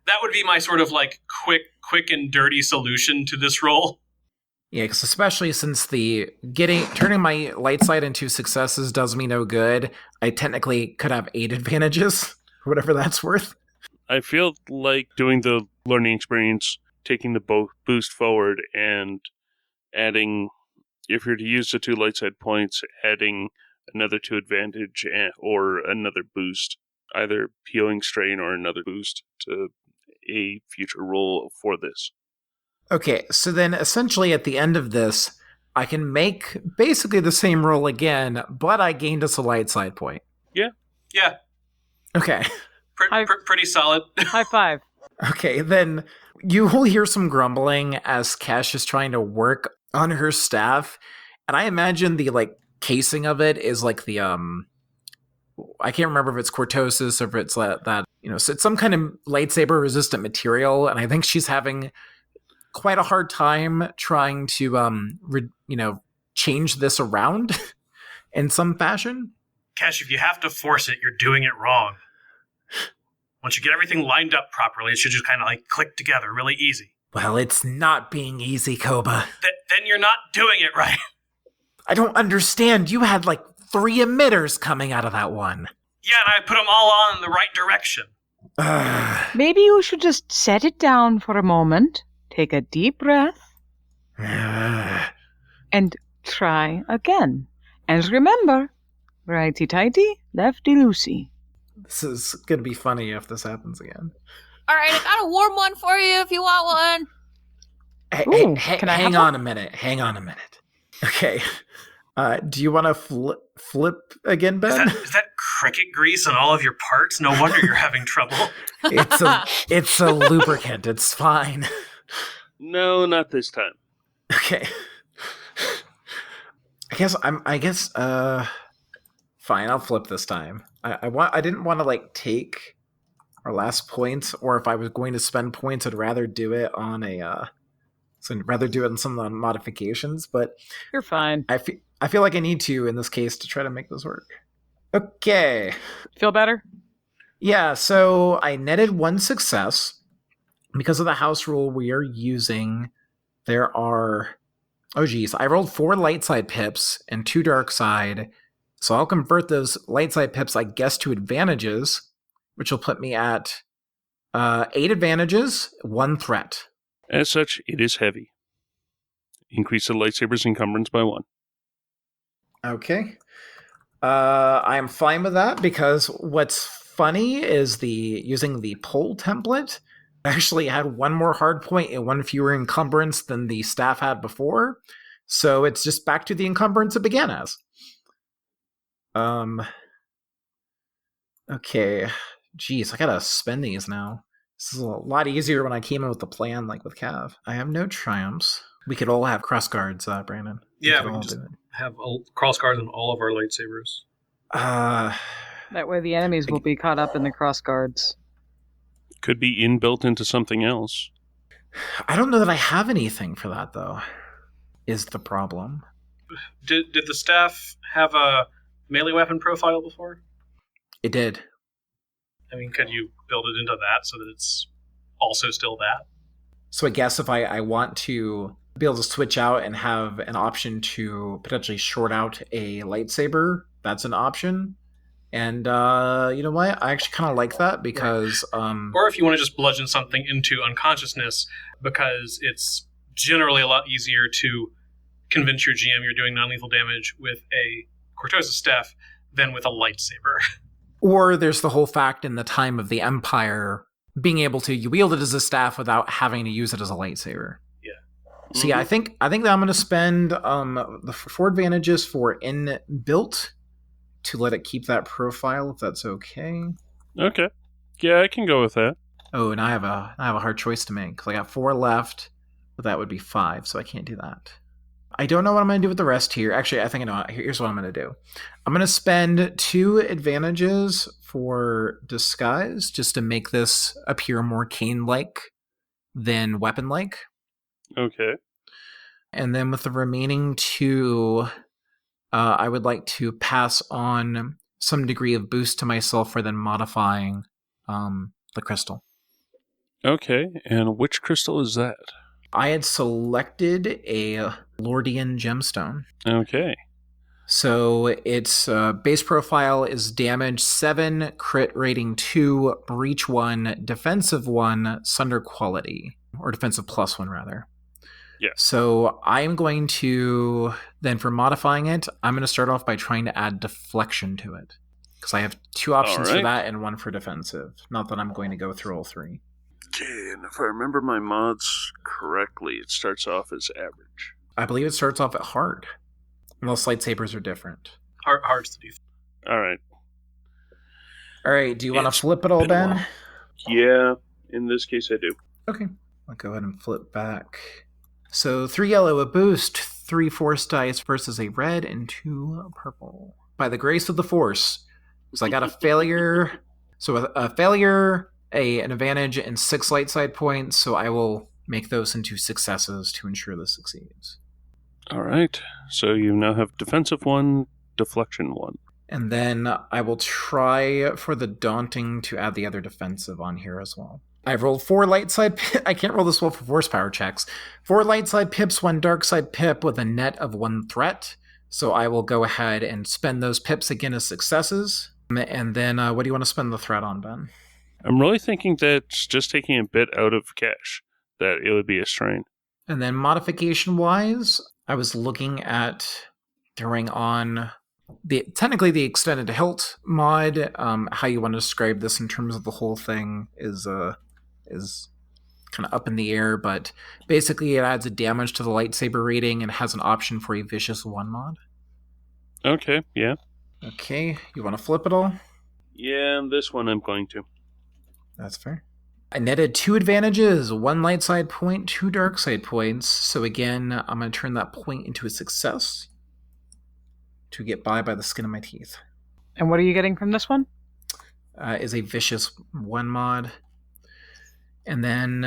That would be my sort of like quick and dirty solution to this roll. Yeah, because especially since turning my light side into successes does me no good, I technically could have 8 advantages, whatever that's worth. I feel like doing the learning experience, taking the boost forward, and adding, if you're to use the 2 light side points, adding another 2 advantage or another boost, either healing strain or another boost to a future roll for this. Okay, so then essentially at the end of this, I can make basically the same roll again, but I gained us a light side point. Yeah. Okay. Pretty solid. High five. Okay, then you will hear some grumbling as Kesh is trying to work on her staff, and I imagine the casing of it is like the I can't remember if it's cortosis or if it's that so it's some kind of lightsaber resistant material, and I think she's having quite a hard time trying to change this around in some fashion. Cash, if you have to force it, you're doing it wrong. Once you get everything lined up properly, it should just kind of click together really easy. Well, it's not being easy, Koba. Then you're not doing it right. I don't understand. You had 3 emitters coming out of that one. Yeah, and I put them all on in the right direction. Maybe you should just set it down for a moment, take a deep breath, and try again. And remember, righty-tighty, lefty-loosey. This is going to be funny if this happens again. All right, I got a warm one for you if you want one. Hey, Ooh, hey, can I hang have on a minute. Hang on a minute. Okay. Do you want to flip again, Ben? Is that cricket grease on all of your parts? No wonder you're having trouble. It's a lubricant. It's fine. No, not this time. Okay. I guess fine, I'll flip this time. I didn't want to take our last points, or if I was going to spend points, I'd rather do it on some of the modifications, but You're fine. I feel like I need to in this case to try to make this work. Okay. Feel better? Yeah, so I netted 1 success. Because of the house rule we are using, there are... Oh geez, I rolled 4 light side pips and 2 dark side. So I'll convert those light side pips, I guess, to advantages, which will put me at 8 advantages, 1 threat. As such, it is heavy. Increase the lightsaber's encumbrance by 1. Okay. I am fine with that because what's funny is using the pole template actually had 1 more hard point and 1 fewer encumbrance than the staff had before. So it's just back to the encumbrance it began as. Okay. Jeez, I gotta spend these now. This is a lot easier when I came in with the plan, like with Cav. I have no triumphs. We could all have cross guards, Brandon. Yeah, we can just have cross guards on all of our lightsabers. That way the enemies will be caught up in the cross guards. Could be inbuilt into something else. I don't know that I have anything for that, though, is the problem. Did the staff have a melee weapon profile before? It did. I mean, could you build it into that so that it's also still that? So I guess if I want to be able to switch out and have an option to potentially short out a lightsaber, that's an option. And you know what? I actually kind of like that because... Or if you want to just bludgeon something into unconsciousness, because it's generally a lot easier to convince your GM you're doing non-lethal damage with a Cortosis staff than with a lightsaber. Or there's the whole fact in the time of the Empire, being able to wield it as a staff without having to use it as a lightsaber. Yeah. So yeah, I think that I'm going to spend the 4 advantages for inbuilt to let it keep that profile, if that's okay. Okay. Yeah, I can go with that. Oh, and I have a hard choice to make, because I got 4 left, but that would be 5, so I can't do that. I don't know what I'm going to do with the rest here. Actually, I think I know. Here's what I'm going to do. I'm going to spend 2 advantages for disguise, just to make this appear more cane-like than weapon-like. Okay. And then with the remaining 2... I would like to pass on some degree of boost to myself for then modifying the crystal. Okay, and which crystal is that? I had selected a Lordian gemstone. Okay. So its base profile is damage 7, crit rating 2, breach 1, defensive 1, sunder quality, or defensive +1 rather. Yeah. So I'm going to, then for modifying it, I'm going to start off by trying to add deflection to it. Because I have 2 options for that and 1 for defensive. Not that I'm going to go through all 3. Okay, and if I remember my mods correctly, it starts off as average. I believe it starts off at hard. Unless lightsabers are different. Hard's the default. Alright. Alright, do you want to flip it all, Ben? Yeah, in this case I do. Okay. I'll go ahead and flip back. So 3 yellow a boost, 3 force dice versus a red, and 2 purple. By the grace of the force. Because I got a failure. So a failure, an advantage, and 6 light side points. So I will make those into successes to ensure this succeeds. Alright, so you now have defensive 1, deflection 1. And then I will try for the daunting to add the other defensive on here as well. I've rolled 4 light side I can't roll this well for force power checks. 4 light side pips, 1 dark side pip with a net of 1 threat. So I will go ahead and spend those pips again as successes. And then what do you want to spend the threat on, Ben? I'm really thinking that just taking a bit out of cash, that it would be a strain. And then modification-wise, I was looking at throwing on technically the extended hilt mod. How you want to describe this in terms of the whole thing is kind of up in the air, but basically it adds a damage to the lightsaber rating and has an option for a vicious 1 mod. Okay, yeah. Okay, you want to flip it all? Yeah, this one I'm going to. That's fair. I netted 2 advantages, 1 light side point, 2 dark side points. So again, I'm going to turn that point into a success to get by the skin of my teeth. And what are you getting from this one? Is a vicious 1 mod. And then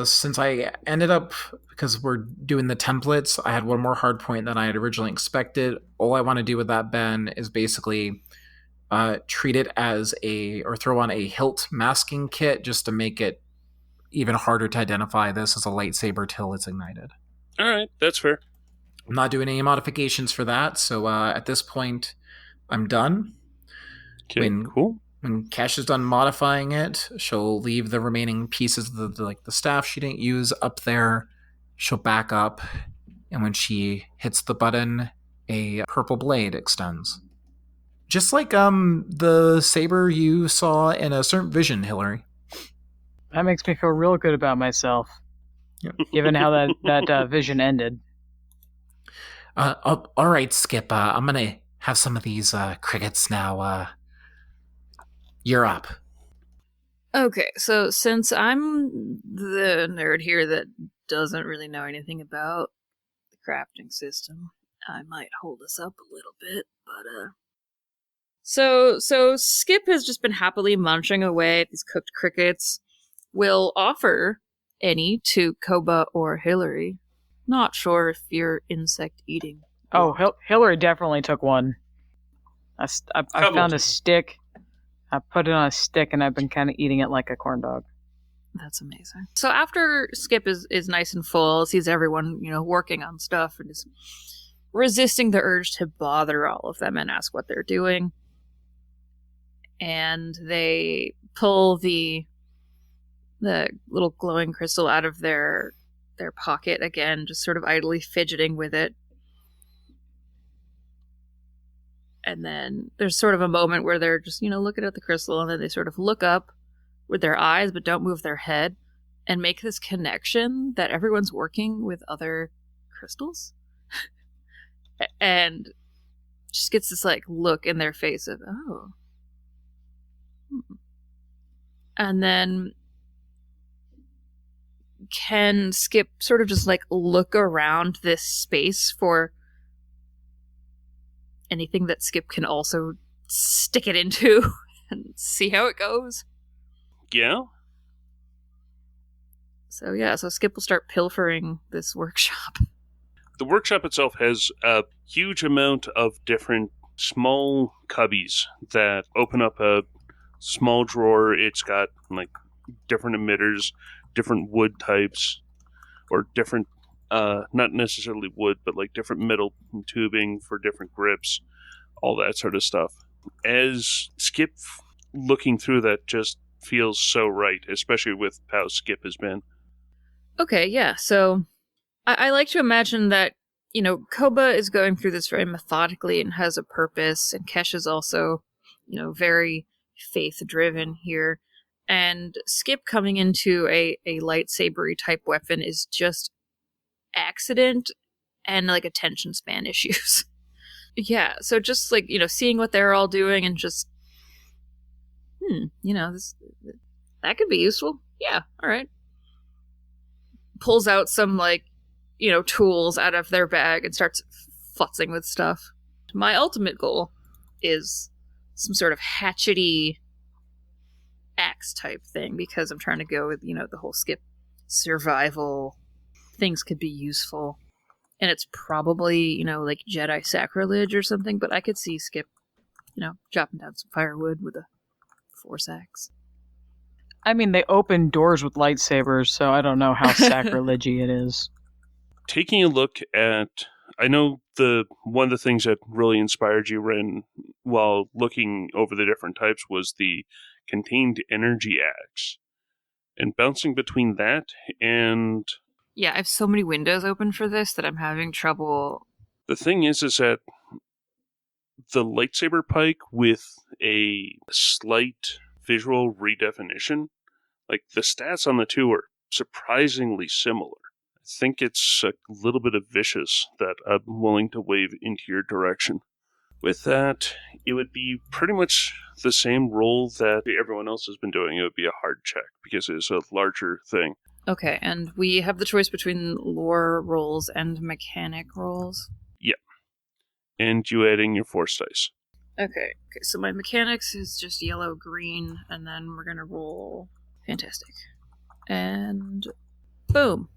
since I ended up, because we're doing the templates, I had 1 more hard point than I had originally expected. All I want to do with that, Ben, is basically treat it as or throw on a hilt masking kit just to make it even harder to identify this as a lightsaber till it's ignited. All right, that's fair. I'm not doing any modifications for that, so at this point, I'm done. Okay, cool. When Cash is done modifying it, she'll leave the remaining pieces of the staff she didn't use up there. She'll back up, and when she hits the button, a purple blade extends. Just like the saber you saw in a certain vision, Hillary. That makes me feel real good about myself, given how that vision ended. All right, Skip. I'm gonna have some of these crickets now. You're up. Okay, so since I'm the nerd here that doesn't really know anything about the crafting system, I might hold us up a little bit, but So Skip has just been happily munching away at these cooked crickets. We'll offer any to Koba or Hillary. Not sure if you're insect eating. Oh, Hillary definitely took one. I found a stick. I put it on a stick, and I've been kind of eating it like a corn dog. That's amazing. So after Skip is nice and full, sees everyone, working on stuff, and is resisting the urge to bother all of them and ask what they're doing. And they pull the little glowing crystal out of their pocket again, just sort of idly fidgeting with it. And then there's sort of a moment where they're just, looking at the crystal, and then they sort of look up with their eyes but don't move their head and make this connection that everyone's working with other crystals. And just gets this look in their face of, oh. And then can Skip sort of just look around this space for anything that Skip can also stick it into and see how it goes? Yeah. So Skip will start pilfering this workshop. The workshop itself has a huge amount of different small cubbies that open up a small drawer. It's got different emitters, different wood types, or different, not necessarily wood, but different metal tubing for different grips, all that sort of stuff. As Skip looking through that just feels so right, especially with how Skip has been. Okay, yeah, so I like to imagine that, Koba is going through this very methodically and has a purpose, and Kesh is also, very faith-driven here. And Skip coming into a lightsaber-y type weapon is just accident and attention span issues. Yeah, so just seeing what they're all doing and just, this that could be useful. Yeah, all right. Pulls out some tools out of their bag and starts futzing with stuff. My ultimate goal is some sort of hatchety axe type thing, because I'm trying to go with, the whole Skip survival. Things could be useful. And it's probably, Jedi sacrilege or something, but I could see Skip, chopping down some firewood with a force axe. I mean, they open doors with lightsabers, so I don't know how sacrilege-y it is. Taking a look at, I know one of the things that really inspired you, Ren, while looking over the different types was the contained energy axe. And bouncing between that and... Yeah, I have so many windows open for this that I'm having trouble. The thing is that the lightsaber pike with a slight visual redefinition, the stats on the two are surprisingly similar. I think it's a little bit of vicious that I'm willing to wave into your direction. With that, it would be pretty much the same roll that everyone else has been doing. It would be a hard check because it's a larger thing. Okay, and we have the choice between lore rolls and mechanic rolls. Yeah. And you add in your force dice. Okay, so my mechanics is just yellow, green, and then we're gonna roll. Fantastic. And boom.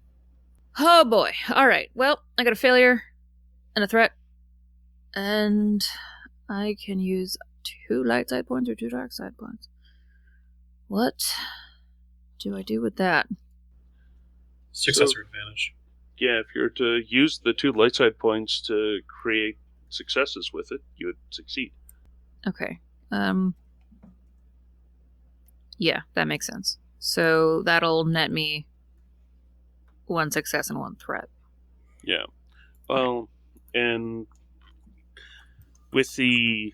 Oh boy. Alright, well, I got a failure and a threat. And I can use 2 light side points or 2 dark side points. What do I do with that? Successor advantage. Yeah, if you're to use the 2 light side points to create successes with it, you would succeed. Okay. Yeah, that makes sense. So that'll net me 1 success and 1 threat. Yeah. Well, and with the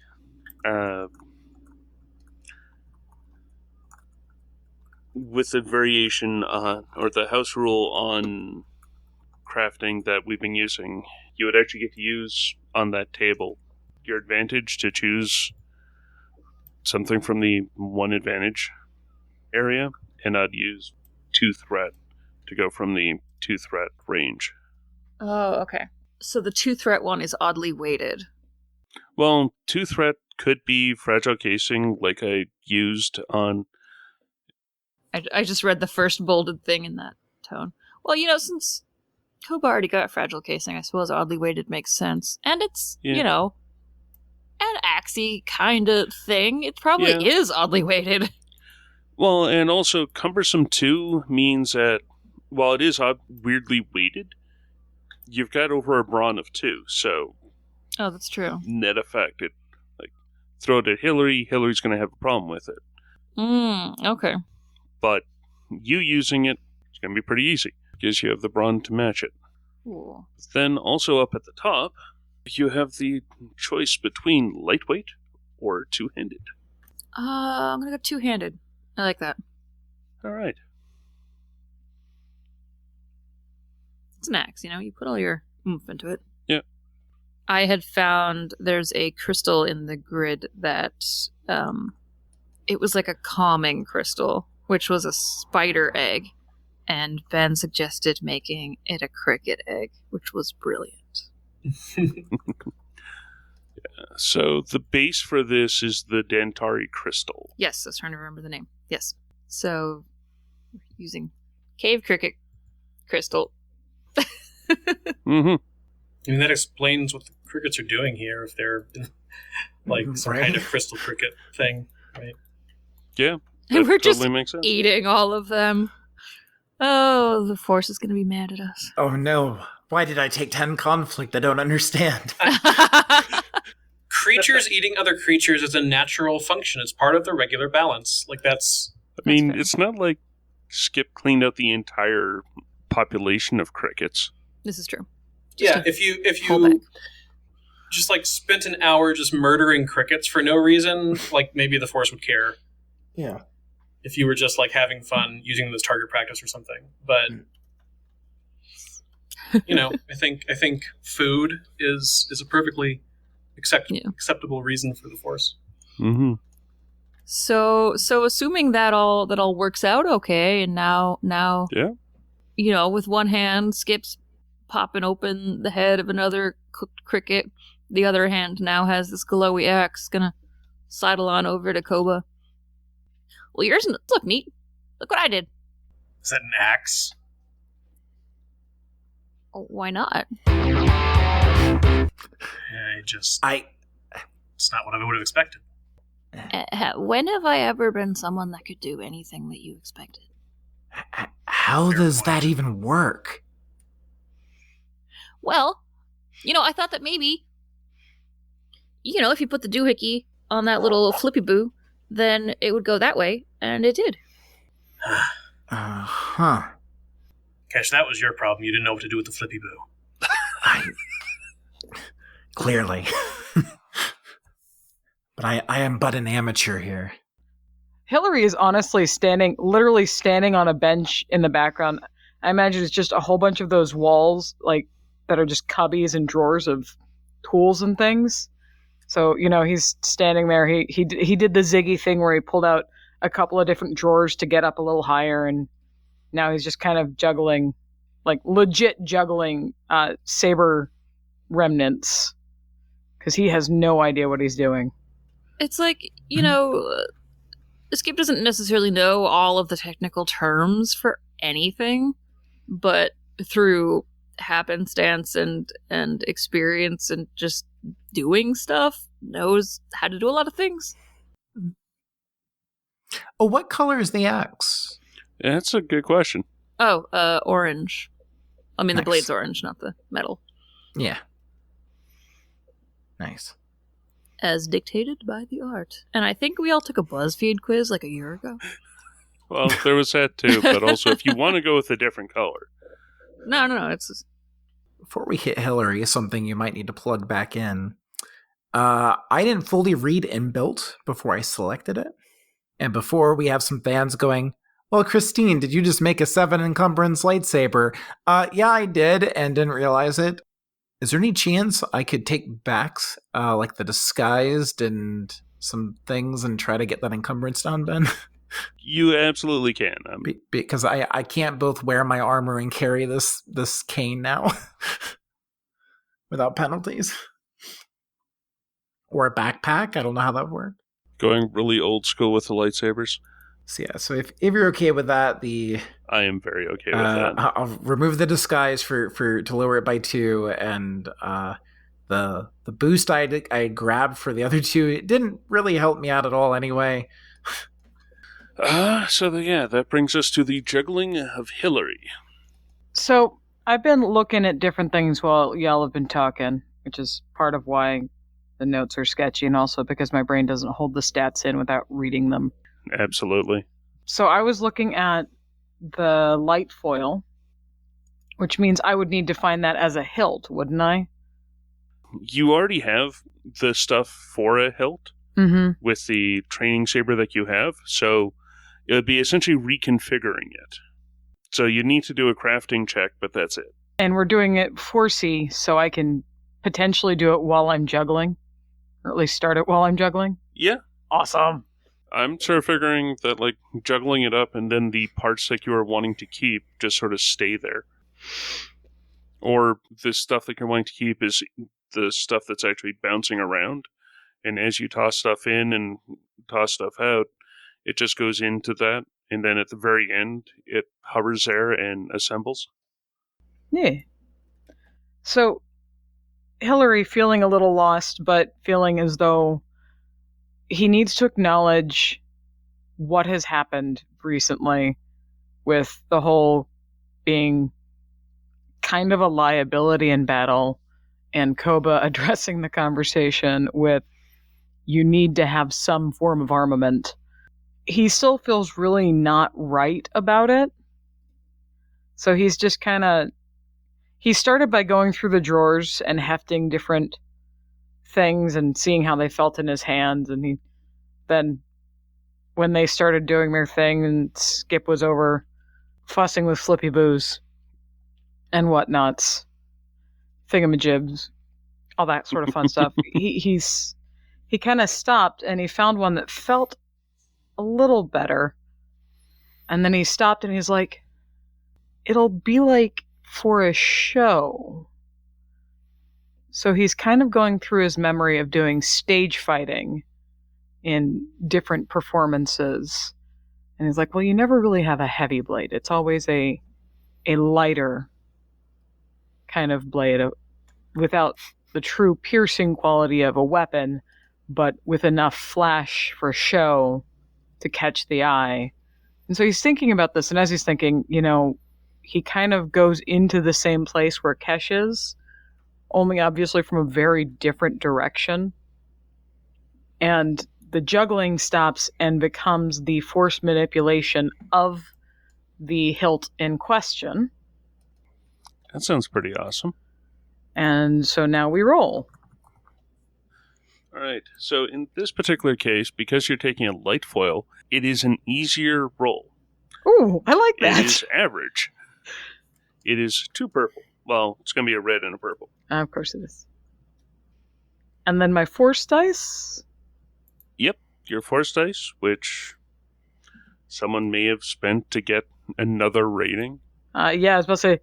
variation or the house rule on crafting that we've been using, you would actually get to use on that table your advantage to choose something from the 1 advantage area, and I'd use 2 threat to go from the 2 threat range. Oh, okay. So the 2 threat one is oddly weighted. Well, 2 threat could be fragile casing, like I used on... I just read the first bolded thing in that tone. Well, since Koba already got fragile casing, I suppose oddly weighted makes sense. And it's, an axie kind of thing. It probably is oddly weighted. Well, and also cumbersome 2 means that while it is weirdly weighted, you've got over a brawn of 2, so... Oh, that's true. Net effect. It, throw it at Hillary, Hillary's going to have a problem with it. Okay. But you using it, it's going to be pretty easy, because you have the brawn to match it. Cool. Then also up at the top, you have the choice between lightweight or 2-handed. I'm going to go 2-handed. I like that. All right. It's an axe, you put all your oomph into it. Yeah. I had found there's a crystal in the grid that it was like a calming crystal, which was a spider egg, and Ben suggested making it a cricket egg, which was brilliant. So the base for this is the Dantari crystal. Yes, I was trying to remember the name. Yes. So using cave cricket crystal. Mm-hmm. I mean, that explains what the crickets are doing here, if they're some kind of crystal cricket thing, right? Yeah. And we're just makes sense. eating all of them. Oh, the Force is going to be mad at us. Oh no, why did I take 10 conflict? I don't understand. Creatures eating other creatures is a natural function. It's part of the regular balance. That's... I mean, fair. it's not like Skip cleaned out the entire population of crickets. This is true. Yeah, if you just spent an hour just murdering crickets for no reason, maybe the Force would care. Yeah. If you were just having fun using them as target practice or something. But I think food is a perfectly acceptable reason for the Force. Mm-hmm. So assuming that all works out okay, and now yeah, with one hand Skip's popping open the head of another cooked cricket, the other hand now has this glowy axe, gonna sidle on over to Koba. Well, yours look neat. Look what I did. Is that an axe? Oh, why not? It's not what I would have expected. When have I ever been someone that could do anything that you expected? How does that even work? Well, I thought that maybe, if you put the doohickey on that little flippy boo, then it would go that way, and it did. Huh. Cash, that was your problem. You didn't know what to do with the flippy boo. Clearly. But I am but an amateur here. Hillary is honestly literally standing on a bench in the background. I imagine it's just a whole bunch of those walls, like, that are just cubbies and drawers of tools and things. So, he's standing there. He did the Ziggy thing where he pulled out a couple of different drawers to get up a little higher, and now he's just kind of juggling, like legit juggling saber remnants, because he has no idea what he's doing. It's like, Escape doesn't necessarily know all of the technical terms for anything, but through happenstance and experience and just doing stuff, knows how to do a lot of things. Oh, what color is the axe? Yeah, that's a good question. Oh, orange. I mean, Nice. The blade's orange, not the metal. Yeah. Nice. As dictated by the art. And I think we all took a BuzzFeed quiz like a year ago. Well, there was that too, but also if you want to go with a different color. No, it's... Before we hit Hillary, something you might need to plug back in. I didn't fully read Inbuilt before I selected it. And before we have some fans going, well, Christine, did you just make a 7 encumbrance lightsaber? Yeah, I did, and didn't realize it. Is there any chance I could take back, like the disguised and some things and try to get that encumbrance done, Ben? You absolutely can. Because I can't both wear my armor and carry this cane now without penalties. Or a backpack. I don't know how that would work. Going really old school with the lightsabers. So yeah, so if you're okay with that, I am very okay with that. I'll remove the disguise for to lower it by 2, and the boost I grabbed for the other 2, it didn't really help me out at all anyway. That brings us to the juggling of Hillary. So I've been looking at different things while y'all have been talking, which is part of why the notes are sketchy, and also because my brain doesn't hold the stats in without reading them. Absolutely. So I was looking at the light foil, which means I would need to find that as a hilt, wouldn't I? You already have the stuff for a hilt with the training saber that you have, so it would be essentially reconfiguring it. So you need to do a crafting check, but that's it. And we're doing it 4C, so I can potentially do it while I'm juggling, or at least start it while I'm juggling? Yeah. Awesome. I'm sort of figuring that, like, juggling it up and then the parts that you are wanting to keep just sort of stay there. Or the stuff that you're wanting to keep is the stuff that's actually bouncing around. And as you toss stuff in and toss stuff out, it just goes into that. And then at the very end, it hovers there and assembles. Yeah. So, Hillary feeling a little lost, but feeling as though he needs to acknowledge what has happened recently with the whole being kind of a liability in battle, and Koba addressing the conversation with, you need to have some form of armament. He still feels really not right about it. So he's just kind of... He started by going through the drawers and hefting different things and seeing how they felt in his hands, and then when they started doing their thing and Skip was over fussing with Flippy Boos and whatnots, thingamajibs, all that sort of fun stuff, he kind of stopped and he found one that felt a little better, and then he stopped and he's like, it'll be like for a show. So he's kind of going through his memory of doing stage fighting in different performances. And he's like, well, you never really have a heavy blade. It's always a lighter kind of blade without the true piercing quality of a weapon, but with enough flash for show to catch the eye. And so he's thinking about this, and as he's thinking, he kind of goes into the same place where Kesh is, only obviously from a very different direction. And the juggling stops and becomes the force manipulation of the hilt in question. That sounds pretty awesome. And so now we roll. All right. So in this particular case, because you're taking a light foil, It is an easier roll. Ooh, I like that. It is average. It is 2 purple. Well, it's going to be a red and a purple. Of course it is. And then my force dice? Yep, your force dice, which someone may have spent to get another rating. Yeah, I was about to say,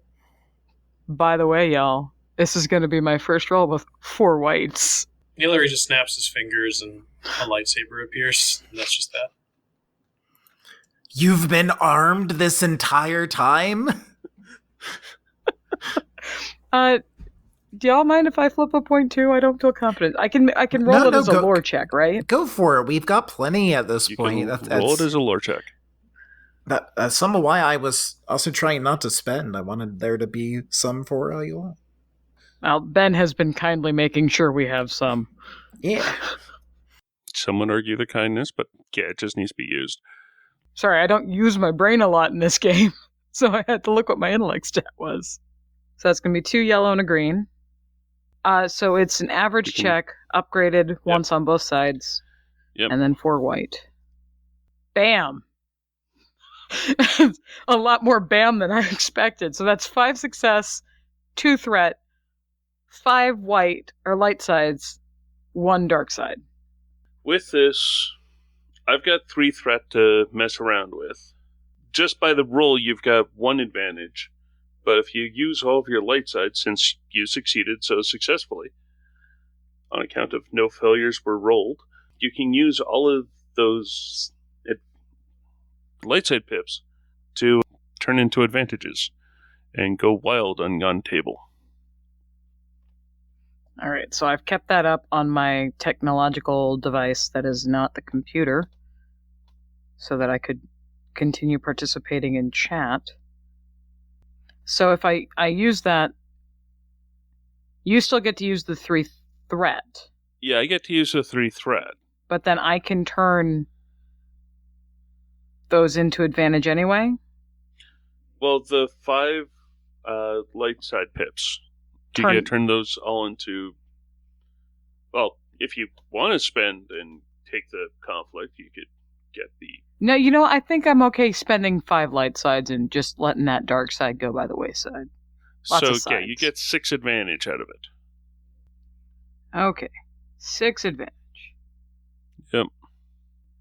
by the way, y'all, this is going to be my first roll with 4 whites. Hillary just snaps his fingers and a lightsaber appears. And that's just that. You've been armed this entire time? Do y'all mind if I flip a point too? I don't feel confident. I can roll it as a lore check, right? Go for it. We've got plenty at this point. You can roll it as a lore check. That's some of why I was also trying not to spend. I wanted there to be some for you all. Well, Ben has been kindly making sure we have some. Yeah. Some would argue the kindness, but yeah, it just needs to be used. Sorry, I don't use my brain a lot in this game, so I had to look what my intellect stat was. So that's going to be 2 yellow and a green. So it's an average check, upgraded once on both sides, and then 4 white. Bam! A lot more bam than I expected. So that's 5 success, 2 threat, 5 white, or light sides, 1 dark side. With this, I've got 3 threat to mess around with. Just by the roll, you've got 1 advantage. But if you use all of your light sides, since you succeeded so successfully, on account of no failures were rolled, you can use all of those light side pips to turn into advantages and go wild on table. All right, so I've kept that up on my technological device that is not the computer, so that I could continue participating in chat. So if I use that, you still get to use the 3 threat. Yeah, I get to use the 3 threat. But then I can turn those into advantage anyway? Well, the 5 light side pips, you can turn those all into... Well, if you want to spend and take the conflict, you could get the... No, I think I'm okay spending 5 light sides and just letting that dark side go by the wayside. Lots of sides. You get 6 advantage out of it. Okay. 6 advantage. Yep.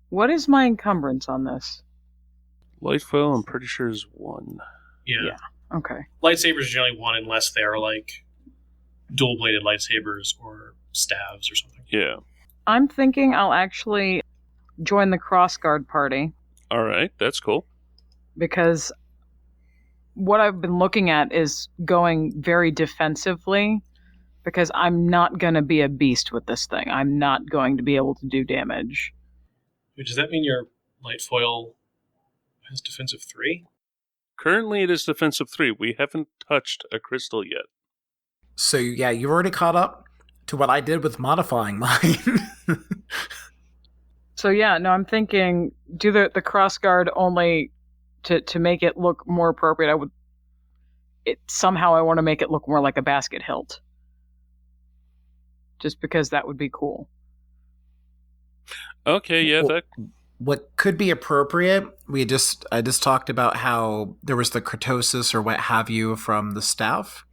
What is my encumbrance on this? Light foil, I'm pretty sure, is 1. Yeah. Okay. Lightsabers are generally 1 unless they are like dual-bladed lightsabers or staves or something. Yeah. I'm thinking I'll actually join the crossguard party. All right, that's cool. Because what I've been looking at is going very defensively, because I'm not going to be a beast with this thing. I'm not going to be able to do damage. Does that mean your light foil has defensive 3? Currently it is defensive 3. We haven't touched a crystal yet. So yeah, you've already caught up to what I did with modifying mine. So yeah, no, I'm thinking do the crossguard only to make it look more appropriate. I want to make it look more like a basket hilt. Just because that would be cool. Okay, yeah, that... What could be appropriate, I just talked about how there was the kurtosis or what have you from the staff.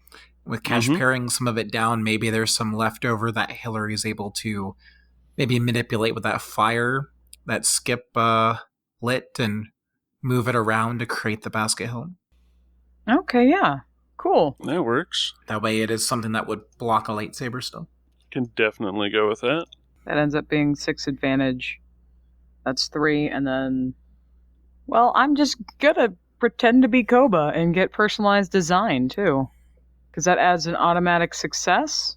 With Cash paring some of it down, maybe there's some leftover that Hillary is able to maybe manipulate with that fire that Skip lit and move it around to create the basket hilt. Okay, yeah. Cool. That works. That way it is something that would block a lightsaber still. Can definitely go with that. That ends up being 6 advantage. That's 3, and then... Well, I'm just gonna pretend to be Koba and get personalized design, too. Because that adds an automatic success?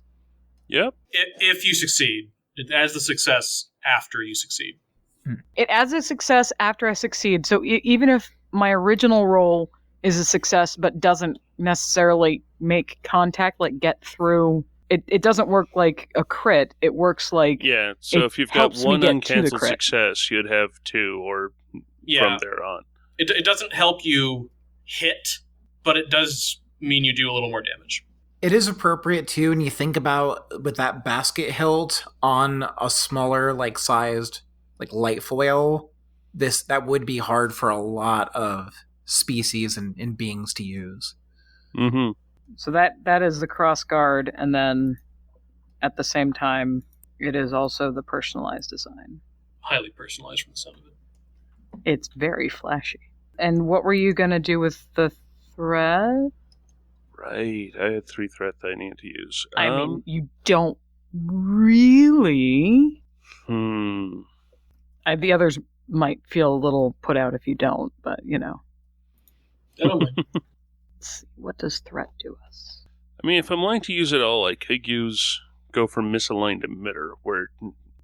Yep. If you succeed. It adds the success after you succeed. It adds a success after I succeed. So even if my original roll is a success but doesn't necessarily make contact, like get through... It doesn't work like a crit. It works like... Yeah, so if you've got 1 uncancelled success, you'd have 2 or from there on. It doesn't help you hit, but it does mean you do a little more damage. It is appropriate, too, when you think about with that basket hilt on a smaller, sized, light foil. that would be hard for a lot of species and beings to use. Mm-hmm. So that is the cross guard, and then at the same time, it is also the personalized design. Highly personalized from the sound of it. It's very flashy. And what were you going to do with the thread? Right. I had 3 threat that I needed to use. I mean, you don't really. The others might feel a little put out if you don't, but, I don't mind. Let's see, what does threat do us? I mean, if I'm wanting to use it all, I could go for misaligned emitter, where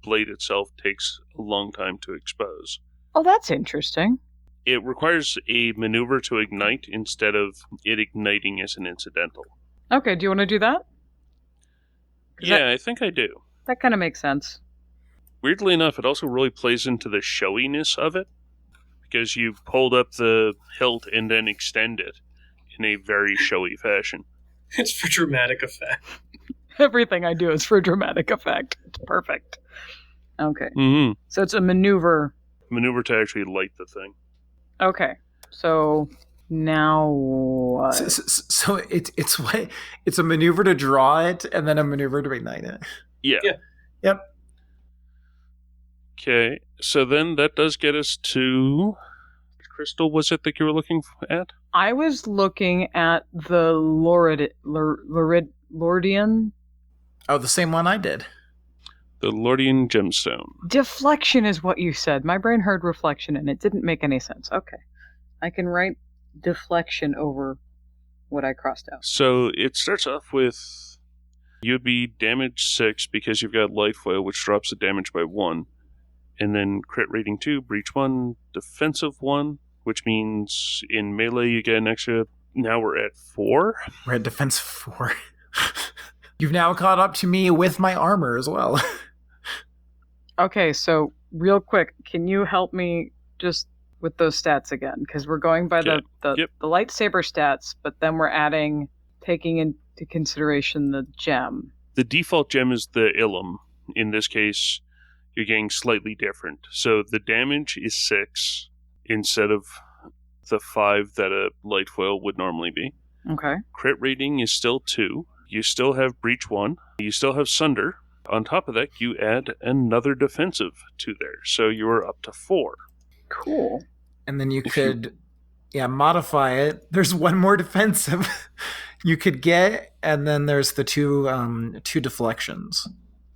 blade itself takes a long time to expose. Oh, that's interesting. It requires a maneuver to ignite instead of it igniting as an incidental. Okay, do you want to do that? Yeah, I think I do. That kind of makes sense. Weirdly enough, it also really plays into the showiness of it, because you pulled up the hilt and then extend it in a very showy fashion. It's for dramatic effect. Everything I do is for dramatic effect. It's perfect. Okay. Mm-hmm. So it's a maneuver. Maneuver to actually light the thing. Okay. So now what? So it's a maneuver to draw it and then a maneuver to ignite it. Yeah. Yep. Okay. So then that does get us to... Which crystal was it that you were looking at? I was looking at the Lordian. Oh, the same one I did. The Lordian gemstone. Deflection is what you said. My brain heard reflection and it didn't make any sense. Okay. I can write deflection over what I crossed out. So it starts off with you'd be damage 6 because you've got light foil, which drops the damage by 1. And then crit rating 2, breach 1, defensive 1, which means in melee you get an extra. Now we're at 4. We're at defense 4. You've now caught up to me with my armor as well. Okay, so real quick, can you help me just with those stats again? Because we're going by the lightsaber stats, but then we're taking into consideration the gem. The default gem is the Ilum. In this case, you're getting slightly different. So the damage is 6 instead of the 5 that a light foil would normally be. Okay. Crit rating is still 2. You still have breach 1. You still have sunder. On top of that, you add another defensive to there. So you're up to 4. Cool. And then you could modify it. There's one more defensive you could get, and then there's the two deflections.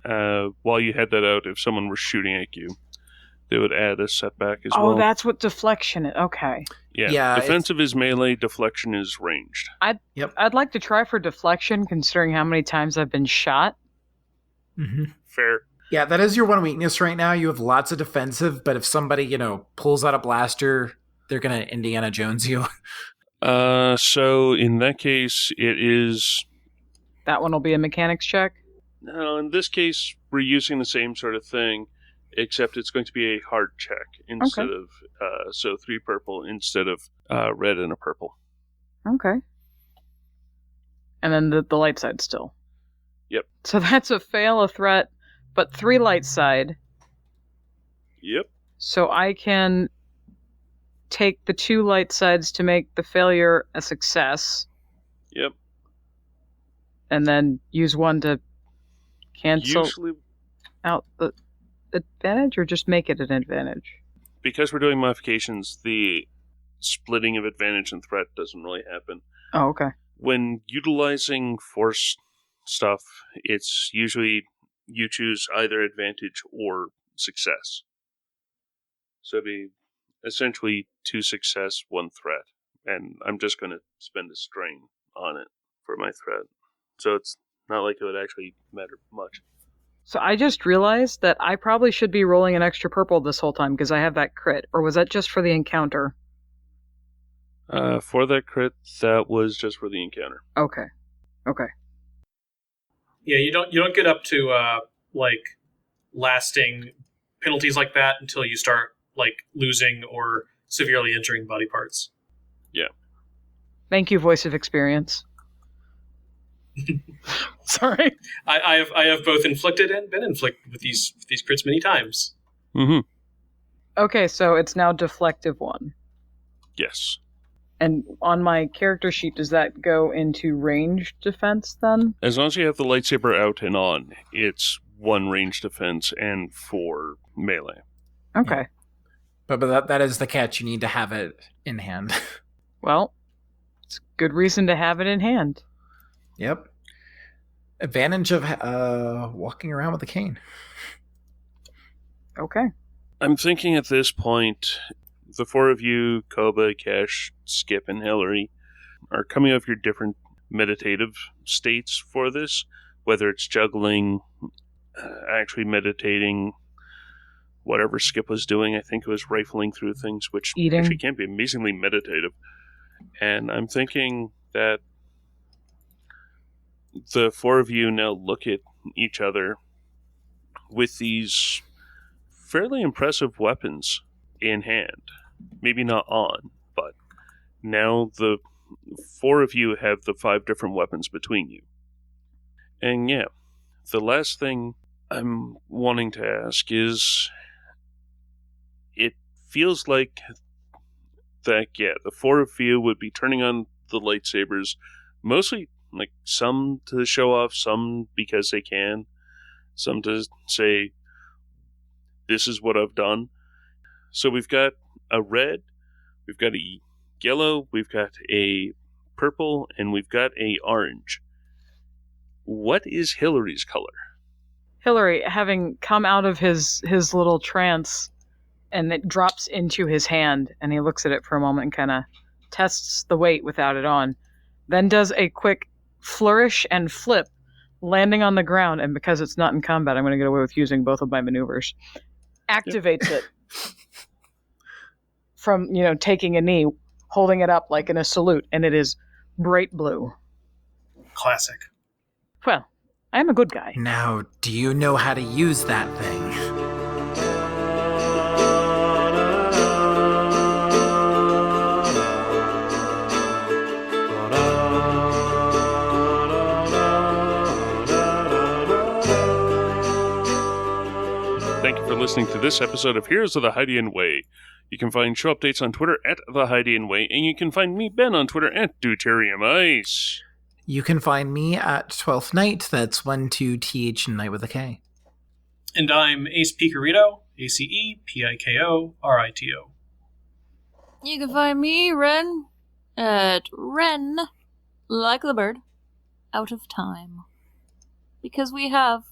While you had that out, if someone were shooting at you, they would add a setback as well. Oh, that's what deflection is. Okay. Yeah, defensive is melee, deflection is ranged. I'd like to try for deflection, considering how many times I've been shot. Mm-hmm. Fair. Yeah, that is your one weakness right now. You have lots of defensive, but if somebody, pulls out a blaster, they're going to Indiana Jones you. So in that case, it is... That one will be a mechanics check? No, in this case, we're using the same sort of thing, except it's going to be a hard check instead of... So 3 purple instead of red and a purple. Okay. And then the light side still. Yep. So that's a fail, a threat, but 3 light side. Yep. So I can take the 2 light sides to make the failure a success. Yep. And then use 1 to cancel Usually, out the advantage, or just make it an advantage? because we're doing modifications, the splitting of advantage and threat doesn't really happen. Oh, okay. When utilizing force stuff, it's usually you choose either advantage or success. So it'd be essentially 2 success, 1 threat. And I'm just going to spend a strain on it for my threat. So it's not like it would actually matter much. So I just realized that I probably should be rolling an extra purple this whole time because I have that crit. Or was that just for the encounter? For that crit, that was just for the encounter. Okay. Yeah, you don't get up to lasting penalties like that until you start losing or severely injuring body parts. Yeah. Thank you, voice of experience. Sorry. I have both inflicted and been inflicted with these crits many times. Mm-hmm. Okay, so it's now deflective 1. Yes. And on my character sheet, does that go into ranged defense then? As long as you have the lightsaber out and on, it's 1 range defense and 4 melee. Okay. Yeah. But that is the catch. You need to have it in hand. Well, it's a good reason to have it in hand. Yep. Advantage of walking around with a cane. Okay. I'm thinking at this point, the 4 of you, Koba, Kesh, Skip, and Hillary, are coming off your different meditative states for this, whether it's juggling, actually meditating, whatever Skip was doing. I think it was rifling through things, which Eating. actually can be amazingly meditative. And I'm thinking that the 4 of you now look at each other with these fairly impressive weapons in hand. Maybe not on, but now the 4 of you have the 5 different weapons between you. And yeah, the last thing I'm wanting to ask is, it feels like that, yeah, the 4 of you would be turning on the lightsabers, mostly like some to show off, some because they can, some to say, this is what I've done. So we've got a red, we've got a yellow, we've got a purple, and we've got a orange. What is Hillary's color? Hillary, having come out of his little trance, and it drops into his hand, and he looks at it for a moment and kind of tests the weight without it on, then does a quick flourish and flip, landing on the ground, and because it's not in combat, I'm going to get away with using both of my maneuvers. Activates it from, taking a knee, holding it up like in a salute, and it is bright blue. Classic. Well, I'm a good guy. Now, do you know how to use that thing? Thank you for listening to this episode of Heroes of the Hydian Way. You can find show updates on Twitter at The Hydian Way, and you can find me, Ben, on Twitter at Deuterium Ice. You can find me at 12th Night. That's 12th and Night with a K. And I'm Ace Picorito, ACEPIKORITO. You can find me, Ren, at Ren, like the bird, out of time. Because we have,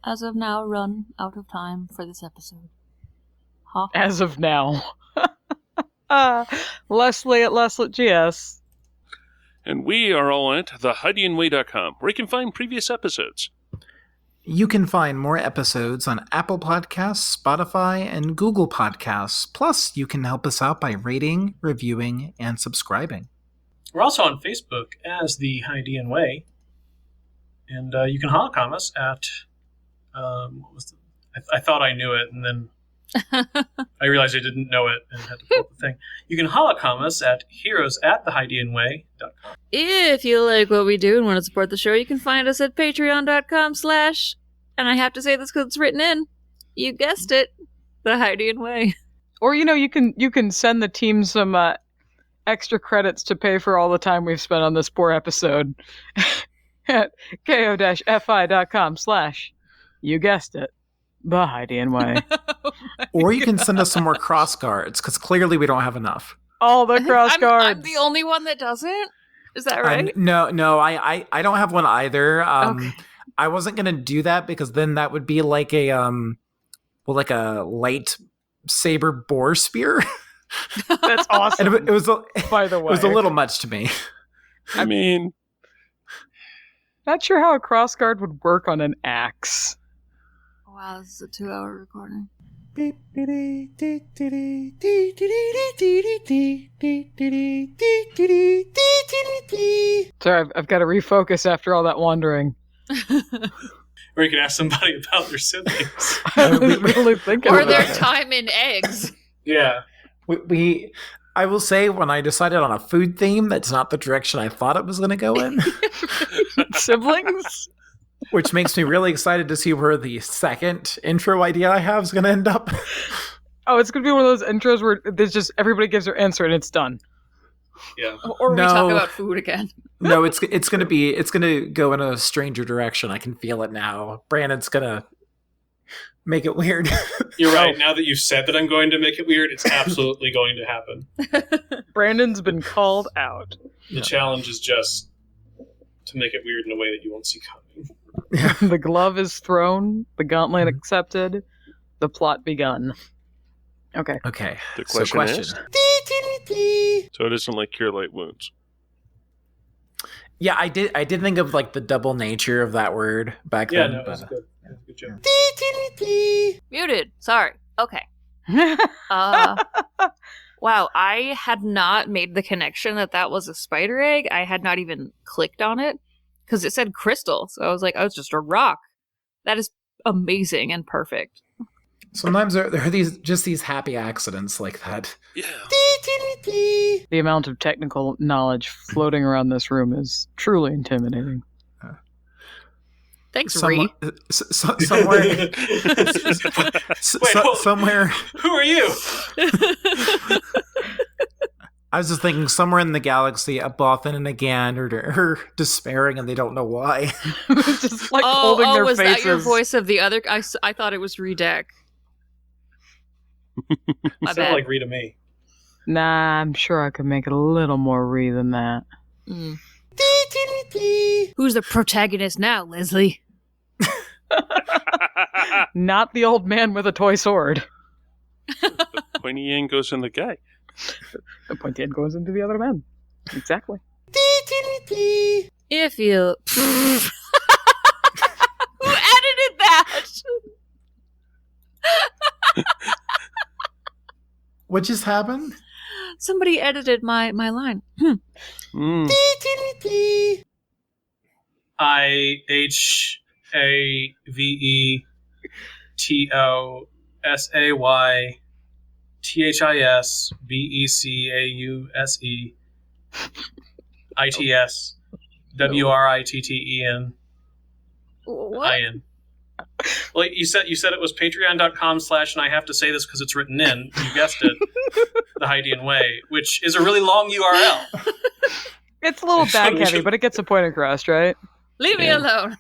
as of now, run out of time for this episode. Ha. As of now. Leslie at Leslet GS. And we are all at thehydianway.com, where you can find previous episodes. You can find more episodes on Apple Podcasts, Spotify, and Google Podcasts. Plus, you can help us out by rating, reviewing, and subscribing. We're also on Facebook as The Hydian Way. And you can holocom us at... I thought I knew it, and then I realized I didn't know it and had to pull up the thing. You can holocom us at heroes@thehydianway.com. If you like what we do and want to support the show, you can find us at patreon.com/ and I have to say this because it's written in, you guessed it, The Hydian Way. Or, you can send the team some extra credits to pay for all the time we've spent on this poor episode at ko-fi.com/ you guessed it, The Hydian Way. Or you can send us some more cross guards, because clearly we don't have enough. All the cross guards. I'm the only one that doesn't? Is that right? No, I don't have one either. Okay. I wasn't going to do that because then that would be like a light saber boar spear. That's awesome. And it was by the way. It was a little much to me. I mean, not sure how a crossguard would work on an axe. Wow, this is a 2-hour recording. Sorry, I've got to refocus after all that wandering. Or you can ask somebody about their siblings. I was really thinking Or about their it. time in eggs. Yeah. I will say, when I decided on a food theme, that's not the direction I thought it was going to go in. Siblings? Which makes me really excited to see where the second intro idea I have is going to end up. Oh, it's going to be one of those intros where there's just everybody gives their answer and it's done. Yeah. Or we No. talk about food again. No, it's gonna go in a stranger direction. I can feel it now. Brandon's gonna make it weird. You're right. Now that you've said that I'm going to make it weird, it's absolutely going to happen. Brandon's been called out. The challenge is just to make it weird in a way that you won't see coming. The glove is thrown, the gauntlet accepted, the plot begun. Okay. Okay. The So question is? So it isn't like cure light wounds. Yeah, I did think of like the double nature of that word back Yeah, then. no, it was but, good. Yeah, good job. Muted. Sorry. Okay. Wow, I had not made the connection that was a spider egg. I had not even clicked on it because it said crystal. So I was like, oh, it's just a rock. That is amazing and perfect. Sometimes there are these happy accidents like that. Yeah. The amount of technical knowledge floating around this room is truly intimidating. Thanks, Ree. Somewhere. Somewhere. Who are you? I was just thinking somewhere in the galaxy, a Bothan and a Gan are despairing and they don't know why. Just like holding their was faces. that your voice of the other? I thought it was Redeck. My Sound bad. like Rita May. Nah, I'm sure I could make it a little more Ree than that. Mm. Who's the protagonist now, Leslie? Not the old man with a toy sword. The pointy end goes in the guy. The pointy end goes into the other man. Exactly. If you... Who edited that? What just happened? Somebody edited my line. Mm. IHAVETHISBECAUSEITSWRITTEN. What? IN. Well, you said it was patreon.com/ and I have to say this because it's written in. You guessed it. The Heidian Way, which is a really long URL. It's a little back We heavy, should- but it gets the point across, right? Leave me alone.